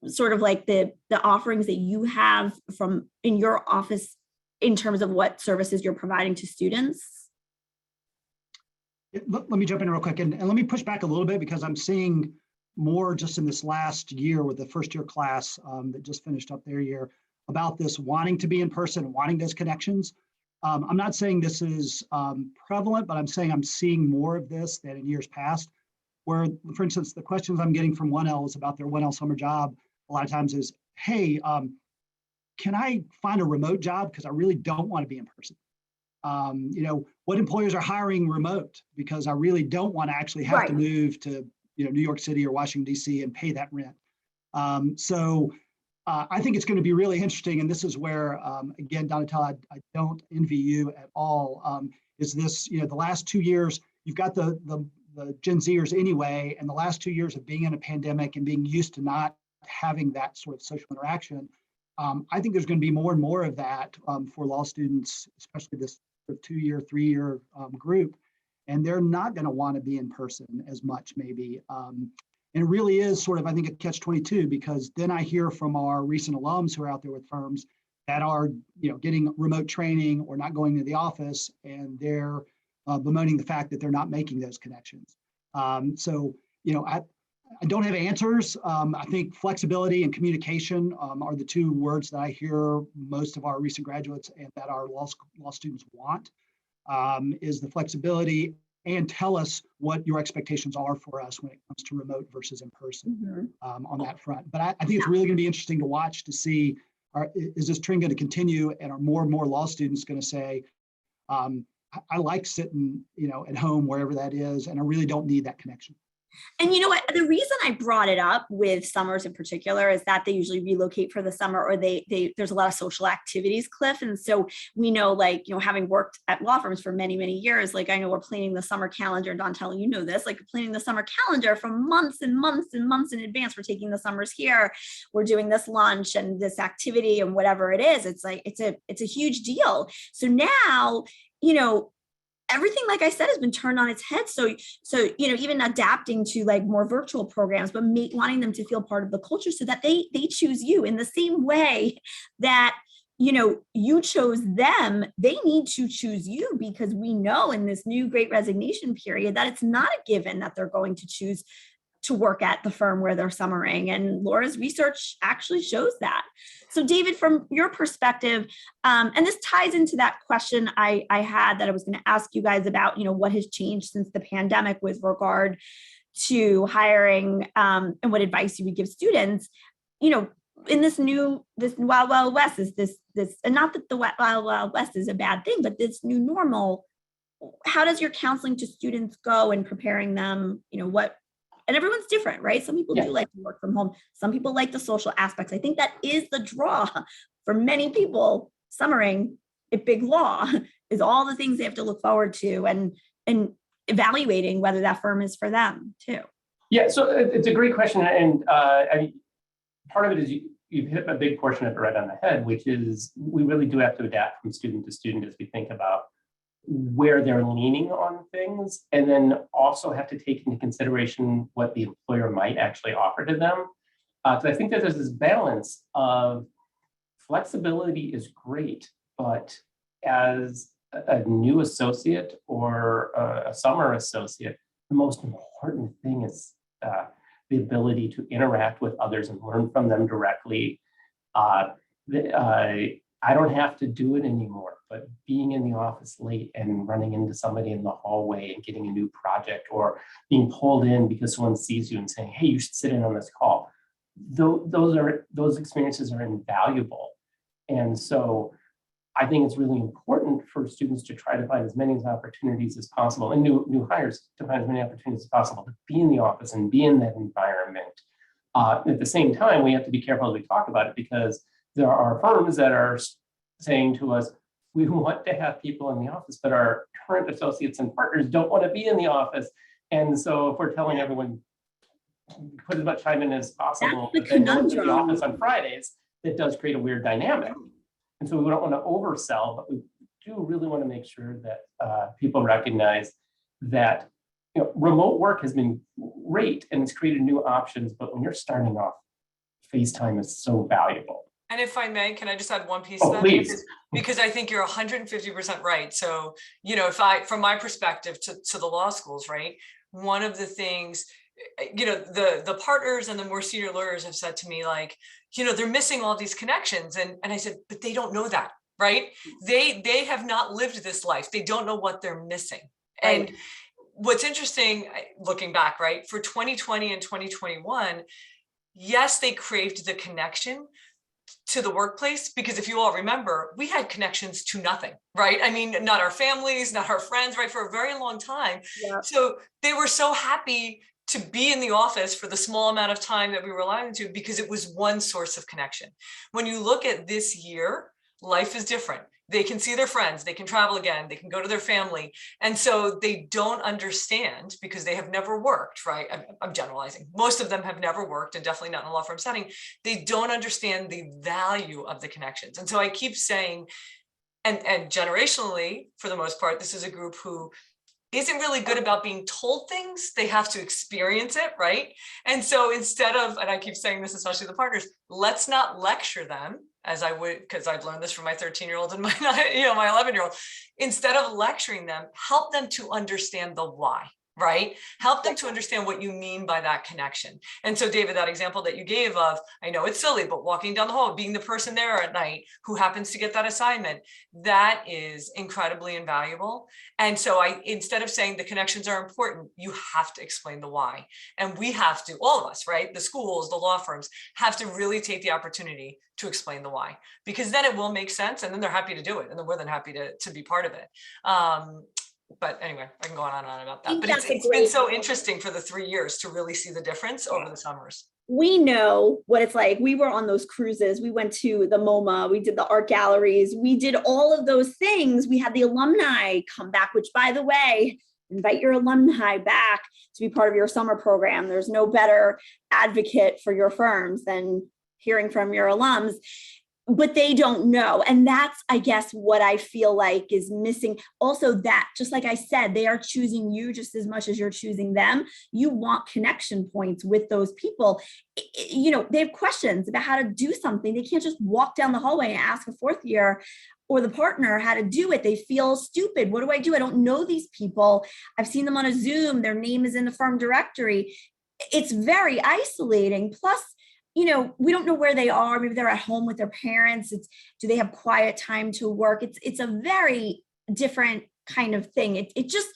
S1: sort of like the offerings that you have from in your office in terms of what services you're providing to students?
S3: Let me jump in real quick and let me push back a little bit, because I'm seeing more just in this last year with the first year class that just finished up their year about this wanting to be in person, wanting those connections. I'm not saying this is prevalent, but I'm saying I'm seeing more of this than in years past, where, for instance, the questions I'm getting from 1Ls about their 1L summer job a lot of times is, hey, can I find a remote job? Because I really don't want to be in person. You know, what employers are hiring remote? Because I really don't want to actually have to move to, you know, New York City or Washington, D.C. and pay that rent. So I think it's going to be really interesting. And this is where, again, Donatella, I don't envy you at all. Is this, you know, the last 2 years, you've got the Gen Zers anyway, and the last 2 years of being in a pandemic and being used to not having that sort of social interaction. I think there's going to be more and more of that for law students, especially this 2-year, 3-year group, and they're not going to want to be in person as much, maybe. And it really is sort of, I think, a catch-22, because then I hear from our recent alums who are out there with firms that are, you know, getting remote training or not going to the office, and they're bemoaning the fact that they're not making those connections. So, you know, I don't have answers. I think flexibility and communication are the two words that I hear most of our recent graduates and that our law students want, is the flexibility, and tell us what your expectations are for us when it comes to remote versus in person on that front. But I think it's really going to be interesting to watch to see, is this trend going to continue, and are more and more law students going to say, I like sitting, you know, at home, wherever that is, and I really don't need that connection.
S1: And you know what, the reason I brought it up with summers in particular is that they usually relocate for the summer, or there's a lot of social activities, Cliff. And so we know, like, you know, having worked at law firms for many, many years, like, I know we're planning the summer calendar, and Donatella, you know this, like, planning the summer calendar for months and months and months in advance. We're taking the summers here, we're doing this lunch and this activity and whatever it is. It's like, it's a huge deal. So now, you know, everything, like I said, has been turned on its head. So, you know, even adapting to like more virtual programs, but wanting them to feel part of the culture, so that they choose you in the same way that, you know, you chose them. They need to choose you, because we know in this new Great Resignation period that it's not a given that they're going to choose to work at the firm where they're summering. And Laura's research actually shows that. So David, from your perspective, and this ties into that question I had that I was going to ask you guys about, you know, what has changed since the pandemic with regard to hiring, and what advice you would give students, you know, in this wild, wild west, is this, and not that the wild, wild west is a bad thing, but this new normal, how does your counseling to students go in preparing them, you know, and everyone's different, right? Some people do like to work from home. Some people like the social aspects. I think that is the draw for many people. Summering at big law is all the things they have to look forward to, and evaluating whether that firm is for them too.
S2: Yeah, so it's a great question. And I mean, part of it is you've hit a big portion of it right on the head, which is we really do have to adapt from student to student as we think about where they're leaning on things, and then also have to take into consideration what the employer might actually offer to them. Because I think that there's this balance of flexibility is great, but as a new associate or a summer associate, the most important thing is the ability to interact with others and learn from them directly. I don't have to do it anymore, but being in the office late and running into somebody in the hallway and getting a new project, or being pulled in because someone sees you and saying, hey, you should sit in on this call. Those experiences are invaluable. And so I think it's really important for students to try to find as many opportunities as possible, and new hires to find as many opportunities as possible to be in the office and be in that environment. At the same time, we have to be careful as we talk about it, because there are firms that are saying to us, we want to have people in the office, but our current associates and partners don't want to be in the office. And so if we're telling everyone, put as much time in as possible, but then go to the office on Fridays, it does create a weird dynamic. And so we don't want to oversell, but we do really want to make sure that people recognize that remote work has been great and it's created new options, but when you're starting off, FaceTime is so valuable.
S5: And if I may, can I just add one piece to that?
S2: Please.
S5: Because I think you're 150% right. So, from my perspective to the law schools, right? One of the things, the partners and the more senior lawyers have said to me, like, they're missing all these connections. And I said, but they don't know that, right? They have not lived this life. They don't know what they're missing.
S1: Right.
S5: And what's interesting, looking back, right, for 2020 and 2021, yes, they craved the connection to the workplace, because if you all remember, we had connections to nothing, right? I mean, not our families, not our friends, right, for a very long time.
S1: Yeah.
S5: So they were so happy to be in the office for the small amount of time that we were allowed to, because it was one source of connection. When you look at this year, life is different. They can see their friends, they can travel again, they can go to their family. And so they don't understand, because they have never worked, right? I'm generalizing. Most of them have never worked, and definitely not in a law firm setting. They don't understand the value of the connections. And so I keep saying, and generationally, for the most part, this is a group who isn't really good about being told things. They have to experience it, right? And so instead of, and I keep saying this, especially the partners, let's not lecture them, as I would, because I've learned this from my 13-year-old and my 11-year-old. Instead of lecturing them, help them to understand the why, right? Help them to understand what you mean by that connection. And so, David, that example that you gave of, I know it's silly, but walking down the hall, being the person there at night who happens to get that assignment, that is incredibly invaluable. And so instead of saying the connections are important, you have to explain the why. And we have to, all of us, right? The schools, the law firms have to really take the opportunity to explain the why, because then it will make sense. And then they're happy to do it. And they're more than happy to be part of it. But anyway, I can go on and on about that. But it's been so interesting for the 3 years to really see the difference over the summers.
S1: We know what it's like. We were on those cruises. We went to the MoMA. We did the art galleries. We did all of those things. We had the alumni come back, which, by the way, invite your alumni back to be part of your summer program. There's no better advocate for your firms than hearing from your alums. But they don't know. And that's, I guess, what I feel like is missing. Also, that, just like I said, they are choosing you just as much as you're choosing them. You want connection points with those people. They have questions about how to do something. They can't just walk down the hallway and ask a fourth year or the partner how to do it. They feel stupid. What do I do? I don't know these people. I've seen them on a Zoom. Their name is in the firm directory. It's very isolating. Plus, we don't know where they are. Maybe they're at home with their parents. Do they have quiet time to work? It's a very different kind of thing. It just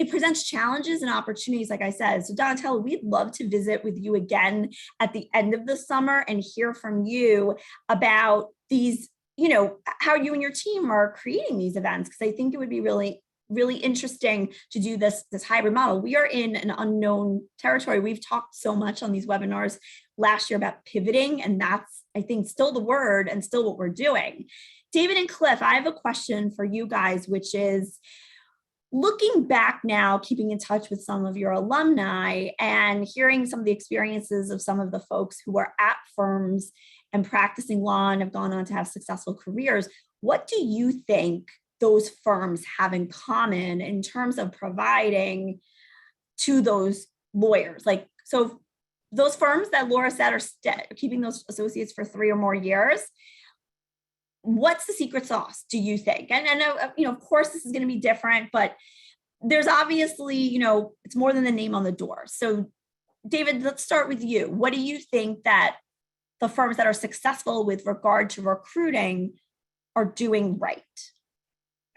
S1: presents challenges and opportunities, like I said. So Donatella, we'd love to visit with you again at the end of the summer and hear from you about these, how you and your team are creating these events, because I think it would be really interesting to do this hybrid model. We are in an unknown territory. We've talked so much on these webinars last year about pivoting, and that's, I think, still the word and still what we're doing. David and Cliff, I have a question for you guys, which is, looking back now, keeping in touch with some of your alumni and hearing some of the experiences of some of the folks who are at firms and practicing law and have gone on to have successful careers, what do you think those firms have in common in terms of providing to those lawyers? Like, so those firms that Laura said are keeping those associates for 3 or more years, what's the secret sauce, do you think? And of course, this is going to be different, but there's obviously, it's more than the name on the door. So David, let's start with you. What do you think that the firms that are successful with regard to recruiting are doing right?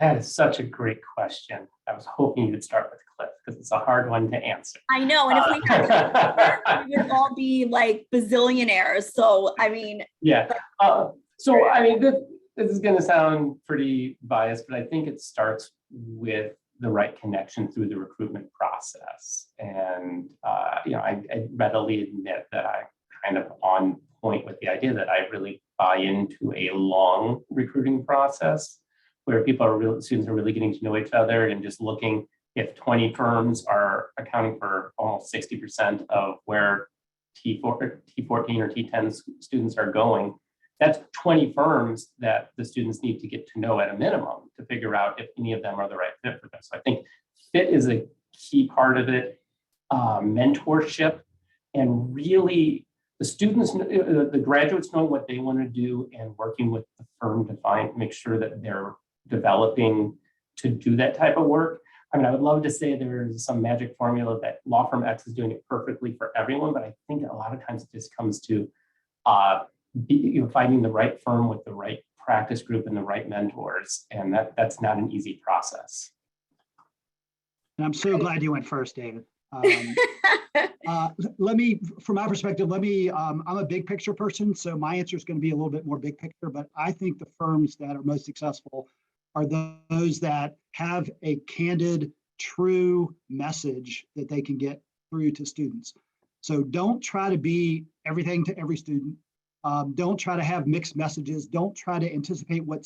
S2: That is such a great question. I was hoping you would start with Cliff because it's a hard one to answer.
S1: I know. And if we had we would all be like bazillionaires. So, I mean.
S2: Yeah. So, I mean, this is going to sound pretty biased, but I think it starts with the right connection through the recruitment process. And, I readily admit that I'm kind of on point with the idea that I really buy into a long recruiting process where students are really getting to know each other and just looking. If 20 firms are accounting for almost 60% of where T14 or T10 students are going, that's 20 firms that the students need to get to know at a minimum to figure out if any of them are the right fit for them. So I think fit is a key part of it. Mentorship, and really the students, the graduates knowing what they want to do and working with the firm to make sure that they're developing to do that type of work. I mean, I would love to say there's some magic formula that law firm X is doing it perfectly for everyone, but I think a lot of times it just comes to finding the right firm with the right practice group and the right mentors, and that's not an easy process.
S3: And I'm so glad you went first, David. Let me, from my perspective, I'm a big picture person, so my answer is going to be a little bit more big picture, but I think the firms that are most successful are those that have a candid, true message that they can get through to students. So don't try to be everything to every student. Don't try to have mixed messages. Don't try to anticipate what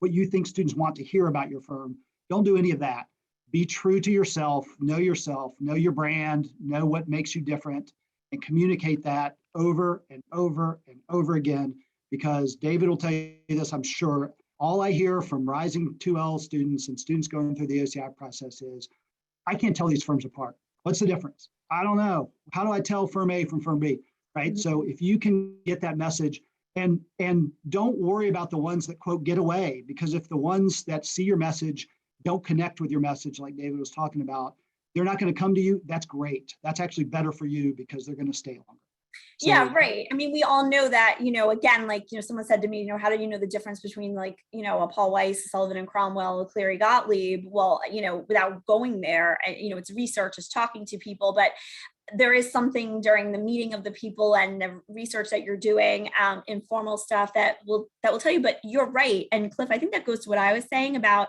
S3: you think students want to hear about your firm. Don't do any of that. Be true to yourself, know your brand, know what makes you different, and communicate that over and over and over again, because David will tell you this, I'm sure. All I hear from rising 2L students and students going through the OCI process is, I can't tell these firms apart. What's the difference? I don't know. How do I tell firm A from firm B, right? Mm-hmm. So if you can get that message, and don't worry about the ones that, quote, get away, because if the ones that see your message don't connect with your message, like David was talking about, they're not going to come to you. That's great. That's actually better for you because they're going to stay longer. So,
S1: yeah, right. I mean, we all know that, again, like, someone said to me, how do you know the difference between like, a Paul Weiss, Sullivan and Cromwell, a Cleary Gottlieb? Well, without going there, it's research, it's talking to people, but there is something during the meeting of the people and the research that you're doing, informal stuff that will tell you, but you're right. And Cliff, I think that goes to what I was saying about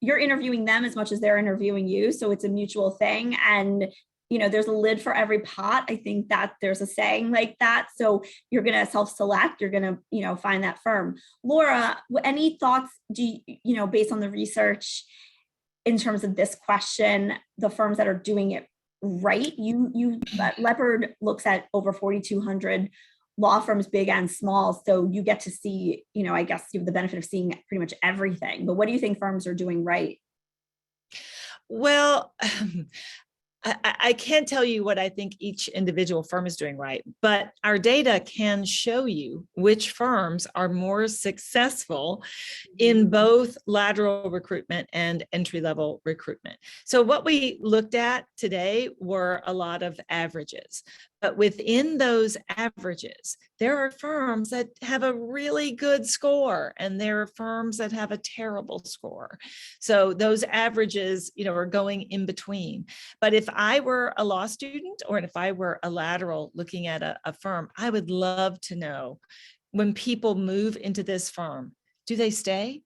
S1: you're interviewing them as much as they're interviewing you. So it's a mutual thing. And, there's a lid for every pot. I think that there's a saying like that. So you're going to self-select, you're going to, find that firm. Laura, any thoughts, based on the research in terms of this question, the firms that are doing it right? Leopard looks at over 4,200 law firms, big and small. So you get to see, I guess you have the benefit of seeing pretty much everything. But what do you think firms are doing right?
S4: Well, I can't tell you what I think each individual firm is doing right, but our data can show you which firms are more successful in both lateral recruitment and entry-level recruitment. So what we looked at today were a lot of averages, but within those averages, there are firms that have a really good score and there are firms that have a terrible score. So those averages, are going in between. But if I were a law student or if I were a lateral looking at a firm, I would love to know when people move into this firm, do they stay?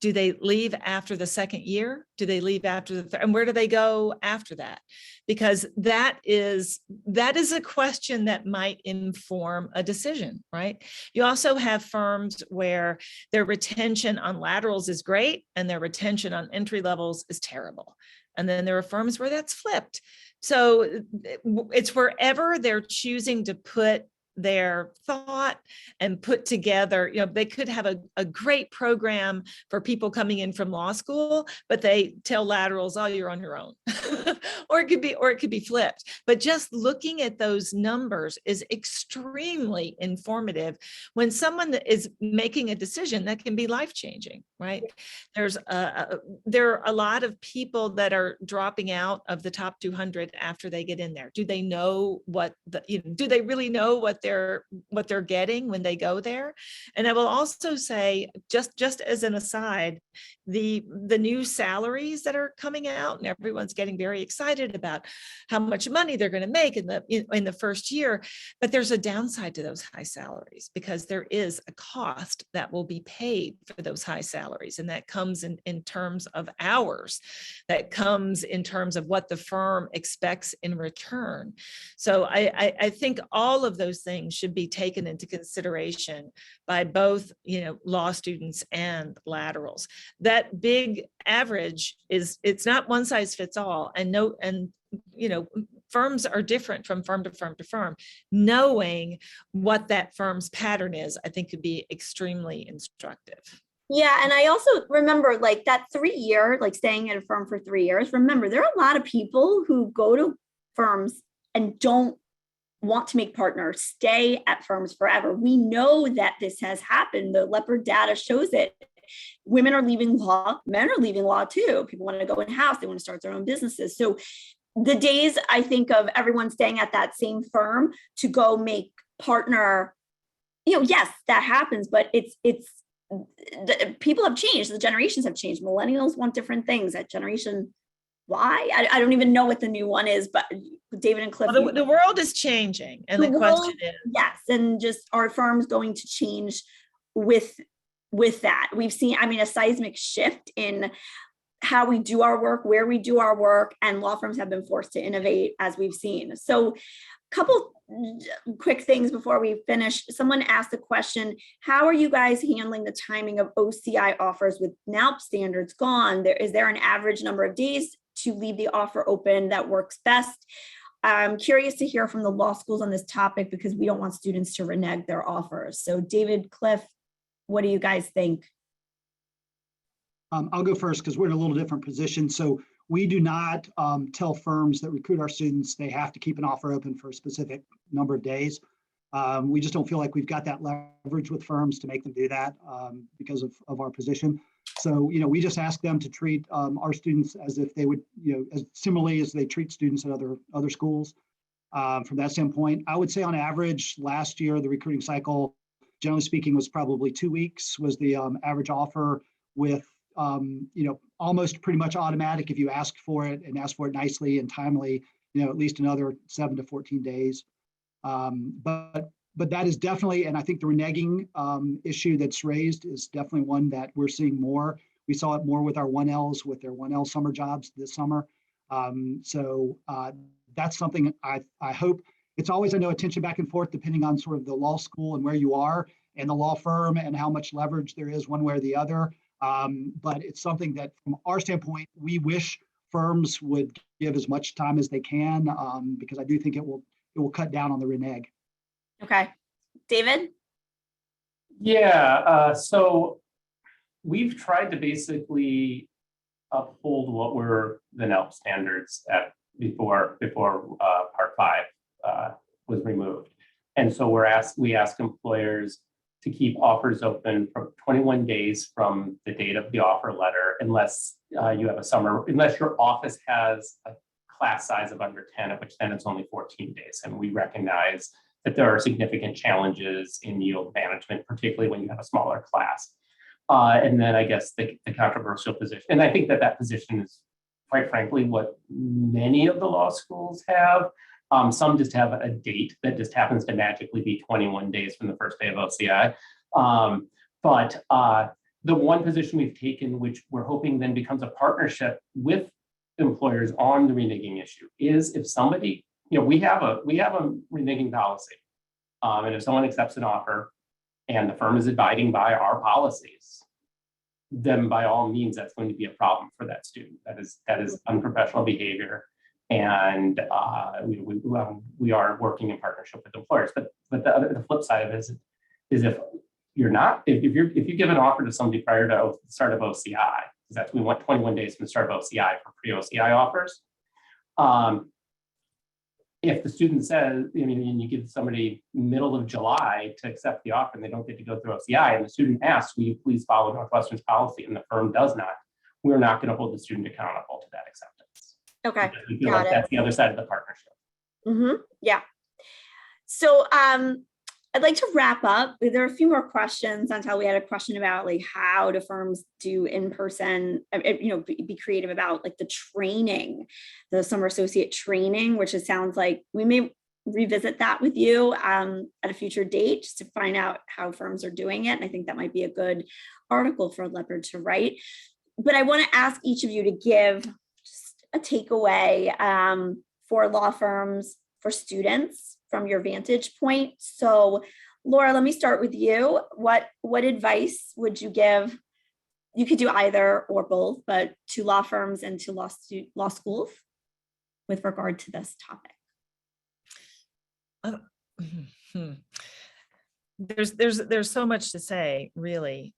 S4: Do they leave after the second year? Do they leave after the third? And where do they go after that? Because that is a question that might inform a decision, right? You also have firms where their retention on laterals is great and their retention on entry levels is terrible. And then there are firms where that's flipped. So it's wherever they're choosing to put their thought and put together, they could have a great program for people coming in from law school, but they tell laterals, oh, you're on your own. or it could be flipped. But just looking at those numbers is extremely informative when someone that is making a decision that can be life-changing, right? There are a lot of people that are dropping out of the top 200 after they get in there. Do they know do they really know what they're getting when they go there? And I will also say, just as an aside, the new salaries that are coming out, and everyone's getting very excited about how much money they're going to make in the first year, but there's a downside to those high salaries because there is a cost that will be paid for those high salaries, and that comes in terms of hours, that comes in terms of what the firm expects in return. So I think all of those things should be taken into consideration by both, law students and laterals. That big average it's not one size fits all, and firms are different from firm to firm to firm. Knowing what that firm's pattern is, I think, could be extremely instructive.
S1: Yeah, and I also remember like that 3 year, like staying at a firm for 3 years. Remember, there are a lot of people who go to firms and don't want to make partners, stay at firms forever. We know that this has happened. The Leopard data shows it. Women are leaving law, men are leaving law too. People want to go in-house, they want to start their own businesses. So the days I think of everyone staying at that same firm to go make partner, yes, that happens, but people have changed. The generations have changed. Millennials want different things. That generation Y, I don't even know what the new one is, but David and Cliff.
S4: Well, the world is changing, and the question is,
S1: yes, and just are firms going to change with that? We've seen, a seismic shift in how we do our work, where we do our work, and law firms have been forced to innovate, as we've seen. So couple quick things before we finish. Someone asked the question, how are you guys handling the timing of OCI offers with NALP standards gone? Is there an average number of days to leave the offer open that works best? I'm curious to hear from the law schools on this topic because we don't want students to renege their offers. So David, Cliff, what do you guys think?
S3: I'll go first because we're in a little different position. So we do not tell firms that recruit our students they have to keep an offer open for a specific number of days. We just don't feel like we've got that leverage with firms to make them do that because of our position. So, we just ask them to treat our students as if they would, as similarly as they treat students at other schools. From that standpoint, I would say on average last year, the recruiting cycle, generally speaking, was probably 2 weeks was the average offer with almost pretty much automatic if you asked for it and asked for it nicely and timely, at least another 7 to 14 days. But that is definitely, and I think the reneging issue that's raised is definitely one that we're seeing more. We saw it more with our 1Ls with their 1L summer jobs this summer. So that's something I hope. It's always, I know, a tension back and forth depending on sort of the law school and where you are and the law firm and how much leverage there is one way or the other. But it's something that from our standpoint, we wish firms would give as much time as they can because I do think it will cut down on the renege.
S1: Okay. David?
S2: Yeah, so we've tried to basically uphold what were the NELP standards before Part 5 was removed. And so we ask employers to keep offers open for 21 days from the date of the offer letter, unless unless your office has a class size of under 10, at which then it's only 14 days. And we recognize that there are significant challenges in yield management, particularly when you have a smaller class. And then I guess the controversial position, and I think that position is quite frankly what many of the law schools have. Some just have a date that just happens to magically be 21 days from the first day of OCI. But the one position we've taken, which we're hoping then becomes a partnership with employers on the reneging issue, is if somebody, we have a reneging policy. And if someone accepts an offer and the firm is abiding by our policies, then by all means, that's going to be a problem for that student. That is unprofessional behavior. And we are working in partnership with employers. But the flip side of it is if you're not, if you give an offer to somebody prior to the start of OCI, because that's, we want 21 days from the start of OCI for pre-OCI offers. If the student says, and you give somebody middle of July to accept the offer and they don't get to go through OCI, and the student asks, will you please follow Northwestern's policy, and the firm does not, we're not going to hold the student accountable to that acceptance.
S1: Okay,
S2: We feel
S1: got
S2: like
S1: it.
S2: that's the other side of the partnership.
S1: Yeah. So I'd like to wrap up. There are a few more questions. Until we had a question about like how do firms do in-person, be creative about like the training, the summer associate training, which it sounds like we may revisit that with you at a future date just to find out how firms are doing it. And I think that might be a good article for Leopard to write. But I want to ask each of you to give just a takeaway for law firms, for students from your vantage point. So Laura, let me start with you. What advice would you give? You could do either or both, but to law firms and to law schools with regard to this topic.
S4: There's so much to say, really.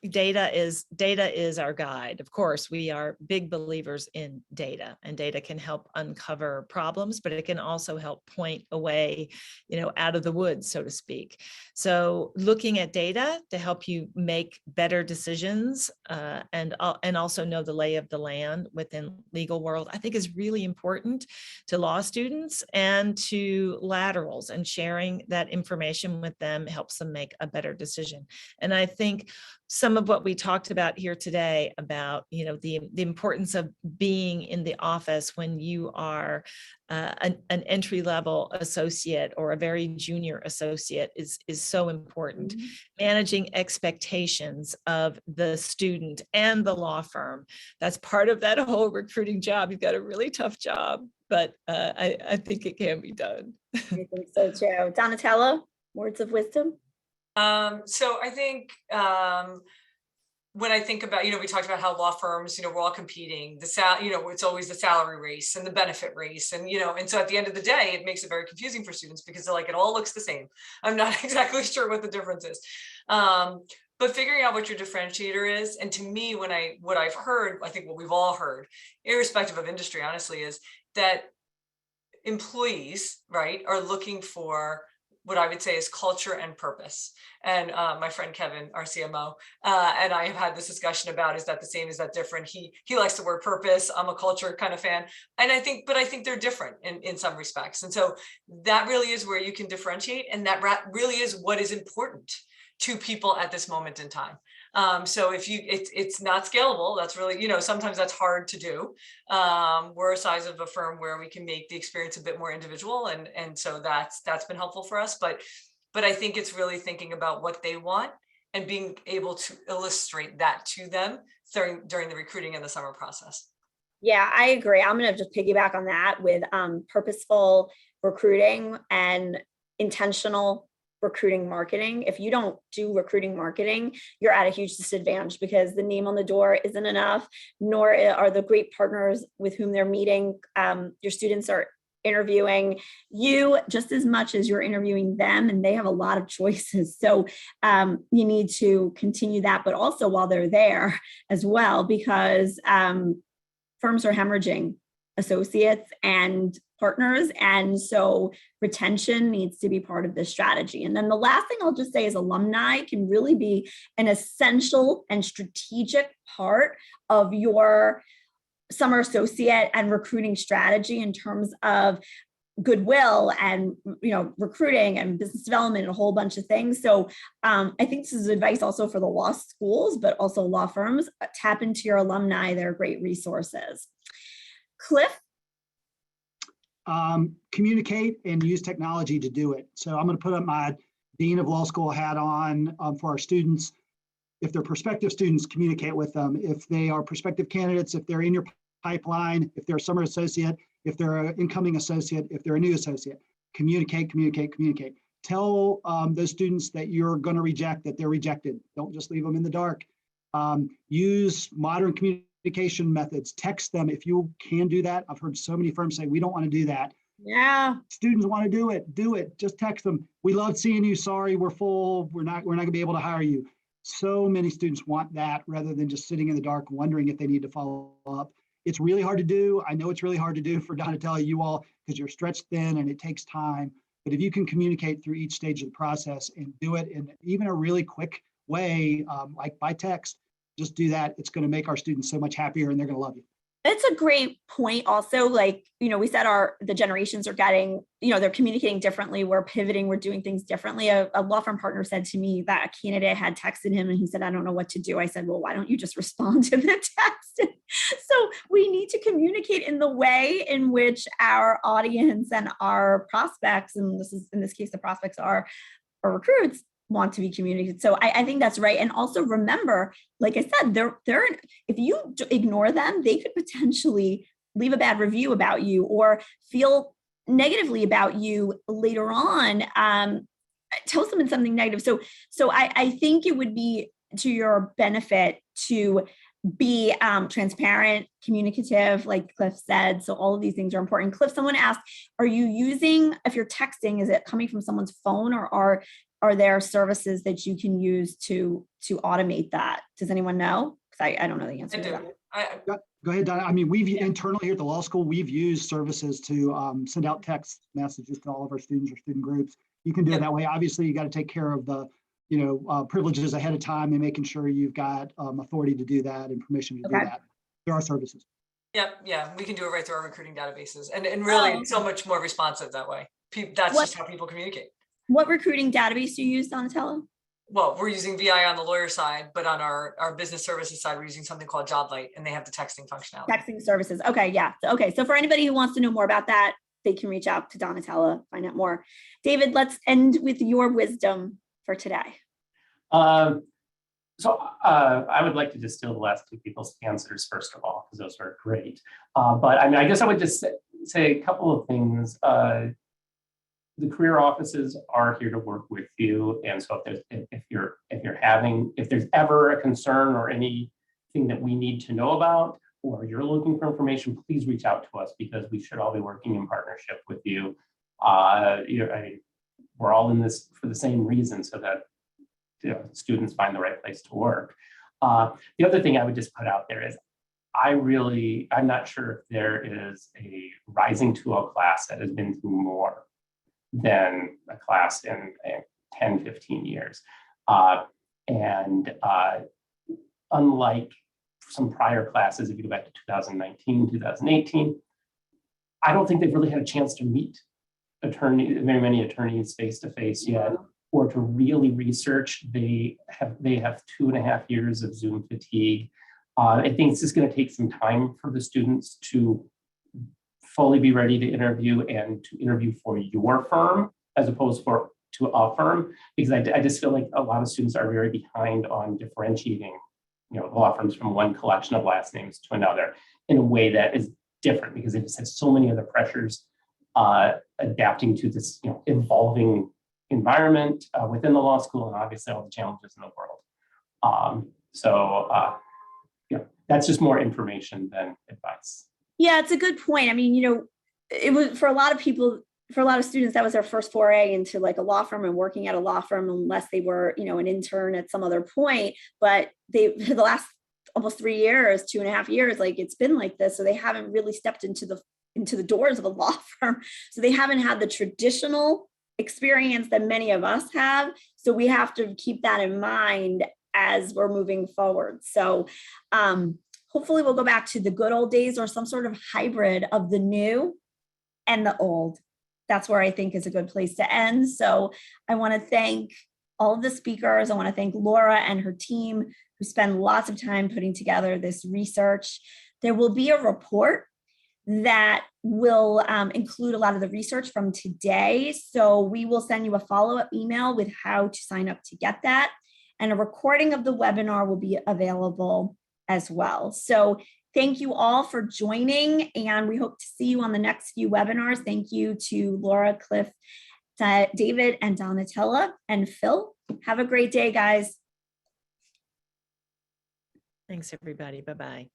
S4: Data is our guide. Of course, we are big believers in data, and data can help uncover problems, but it can also help point a way, out of the woods, so to speak. So looking at data to help you make better decisions and also know the lay of the land within legal world, I think is really important to law students and to laterals, and sharing that information with them helps them make a better decision. And I think some of what we talked about here today about, the importance of being in the office when you are an entry-level associate or a very junior associate is so important. Mm-hmm. Managing expectations of the student and the law firm, that's part of that whole recruiting job. You've got a really tough job, but I think it can be done.
S1: I think so too. Donatella, words of wisdom?
S5: So I think when I think about, we talked about how law firms, we're all competing, it's always the salary race and the benefit race. And, and so at the end of the day, it makes it very confusing for students because they're like, it all looks the same. I'm not exactly sure what the difference is. But figuring out what your differentiator is. And to me, what I've heard, I think what we've all heard, irrespective of industry, honestly, is that employees, right, are looking for what I would say is culture and purpose. And my friend Kevin, our CMO, and I have had this discussion about, is that the same, is that different? He likes the word purpose. I'm a culture kind of fan. And I think they're different in some respects. And so that really is where you can differentiate. And that really is what is important to people at this moment in time. So if it's not scalable, that's really, sometimes that's hard to do. We're a size of a firm where we can make the experience a bit more individual. And so that's been helpful for us. But I think it's really thinking about what they want and being able to illustrate that to them during the recruiting and the summer process.
S1: Yeah, I agree. I'm going to just piggyback on that with purposeful recruiting and intentional recruiting marketing. If you don't do recruiting marketing, you're at a huge disadvantage because the name on the door isn't enough, nor are the great partners with whom they're meeting. Your students are interviewing you just as much as you're interviewing them, and they have a lot of choices. So you need to continue that, but also while they're there as well, because firms are hemorrhaging associates and partners. And so retention needs to be part of this strategy. And then the last thing I'll just say is alumni can really be an essential and strategic part of your summer associate and recruiting strategy in terms of goodwill and recruiting and business development and a whole bunch of things. So I think this is advice also for the law schools, but also law firms. Tap into your alumni. They're great resources. Cliff?
S3: Communicate and use technology to do it. So I'm going to put up my Dean of Law School hat on for our students. If they're prospective students, communicate with them. If they are prospective candidates, if they're in your pipeline, if they're a summer associate, if they're an incoming associate, if they're a new associate, communicate. Tell those students that you're going to reject, that they're rejected. Don't just leave them in the dark. Use modern communication communication methods, text them if you can do that. I've heard so many firms say, we don't want to do that.
S1: Yeah.
S3: Students want to do it. Just text them. We love seeing you. Sorry, we're full. We're not going to be able to hire you. So many students want that rather than just sitting in the dark wondering if they need to follow up. It's really hard to do. I know it's really hard to do for Donatella, you all, because you're stretched thin and it takes time. But if you can communicate through each stage of the process and do it in even a really quick way, like by text, just do that. It's going to make our students so much happier and they're going to love you.
S1: It's a great point also, like, we said the generations are getting, they're communicating differently. We're pivoting, we're doing things differently. A law firm partner said to me that a candidate had texted him and he said, I don't know what to do. I said, well, why don't you just respond to the text? So we need to communicate in the way in which our audience and our prospects, and in this case, the prospects are recruits, want to be communicated. So I think that's right. And also remember, like I said, they're if you ignore them, they could potentially leave a bad review about you or feel negatively about you later on. Tell someone something negative. So I think it would be to your benefit to be transparent, communicative, like Cliff said. So all of these things are important. Cliff, someone asked, are you using, if you're texting, is it coming from someone's phone, or are there services that you can use to automate that? Does anyone know? Because I don't know the answer to that.
S3: Go ahead, Donna. I mean, internally here at the law school, we've used services to send out text messages to all of our students or student groups. You can do it that way. Obviously, you got to take care of the privileges ahead of time and making sure you've got authority to do that and permission to do that. There are services.
S5: Yep, yeah, we can do it right through our recruiting databases, and really it's so much more responsive that way. That's just how people communicate.
S1: What recruiting database do you use, Donatella?
S5: Well, we're using VI on the lawyer side, but on our business services side, we're using something called JobLight, and they have the texting functionality.
S1: Texting services. Okay, yeah. Okay, so for anybody who wants to know more about that, they can reach out to Donatella, find out more. David, let's end with your wisdom for today.
S2: I would like to distill the last two people's answers first of all, because those were great. But I mean, I guess I would just say a couple of things. The career offices are here to work with you, and so if there's ever a concern or anything that we need to know about, or you're looking for information, please reach out to us, because we should all be working in partnership with you. We're all in this for the same reason, so that students find the right place to work. The other thing I would just put out there is, I'm not sure if there is a rising to a class that has been through more than a class in 10, 15 years. Unlike some prior classes, if you go back to 2019, 2018, I don't think they've really had a chance to meet very many attorneys face to face yet, or to really research. They have 2.5 years of Zoom fatigue. I think it's just going to take some time for the students to fully be ready to interview, and to interview for your firm as opposed to a firm, because I just feel like a lot of students are very behind on differentiating law firms from one collection of last names to another in a way that is different, because they just have so many other pressures adapting to this evolving environment within the law school, and obviously all the challenges in the world. That's just more information than advice.
S1: Yeah, it's a good point. I mean, it was for a lot of people, for a lot of students, that was their first foray into like a law firm and working at a law firm, unless they were, an intern at some other point. But for the last almost 3 years, 2.5 years, like it's been like this. So they haven't really stepped into the doors of a law firm. So they haven't had the traditional experience that many of us have. So we have to keep that in mind as we're moving forward. So hopefully we'll go back to the good old days, or some sort of hybrid of the new and the old. That's where I think is a good place to end. So I want to thank all of the speakers. I want to thank Laura and her team, who spend lots of time putting together this research. There will be a report that will include a lot of the research from today. So we will send you a follow-up email with how to sign up to get that. And a recording of the webinar will be available as well. So thank you all for joining, and we hope to see you on the next few webinars. Thank you to Laura, Cliff, David, and Donatella, and Phil. Have a great day, guys.
S4: Thanks, everybody. Bye-bye.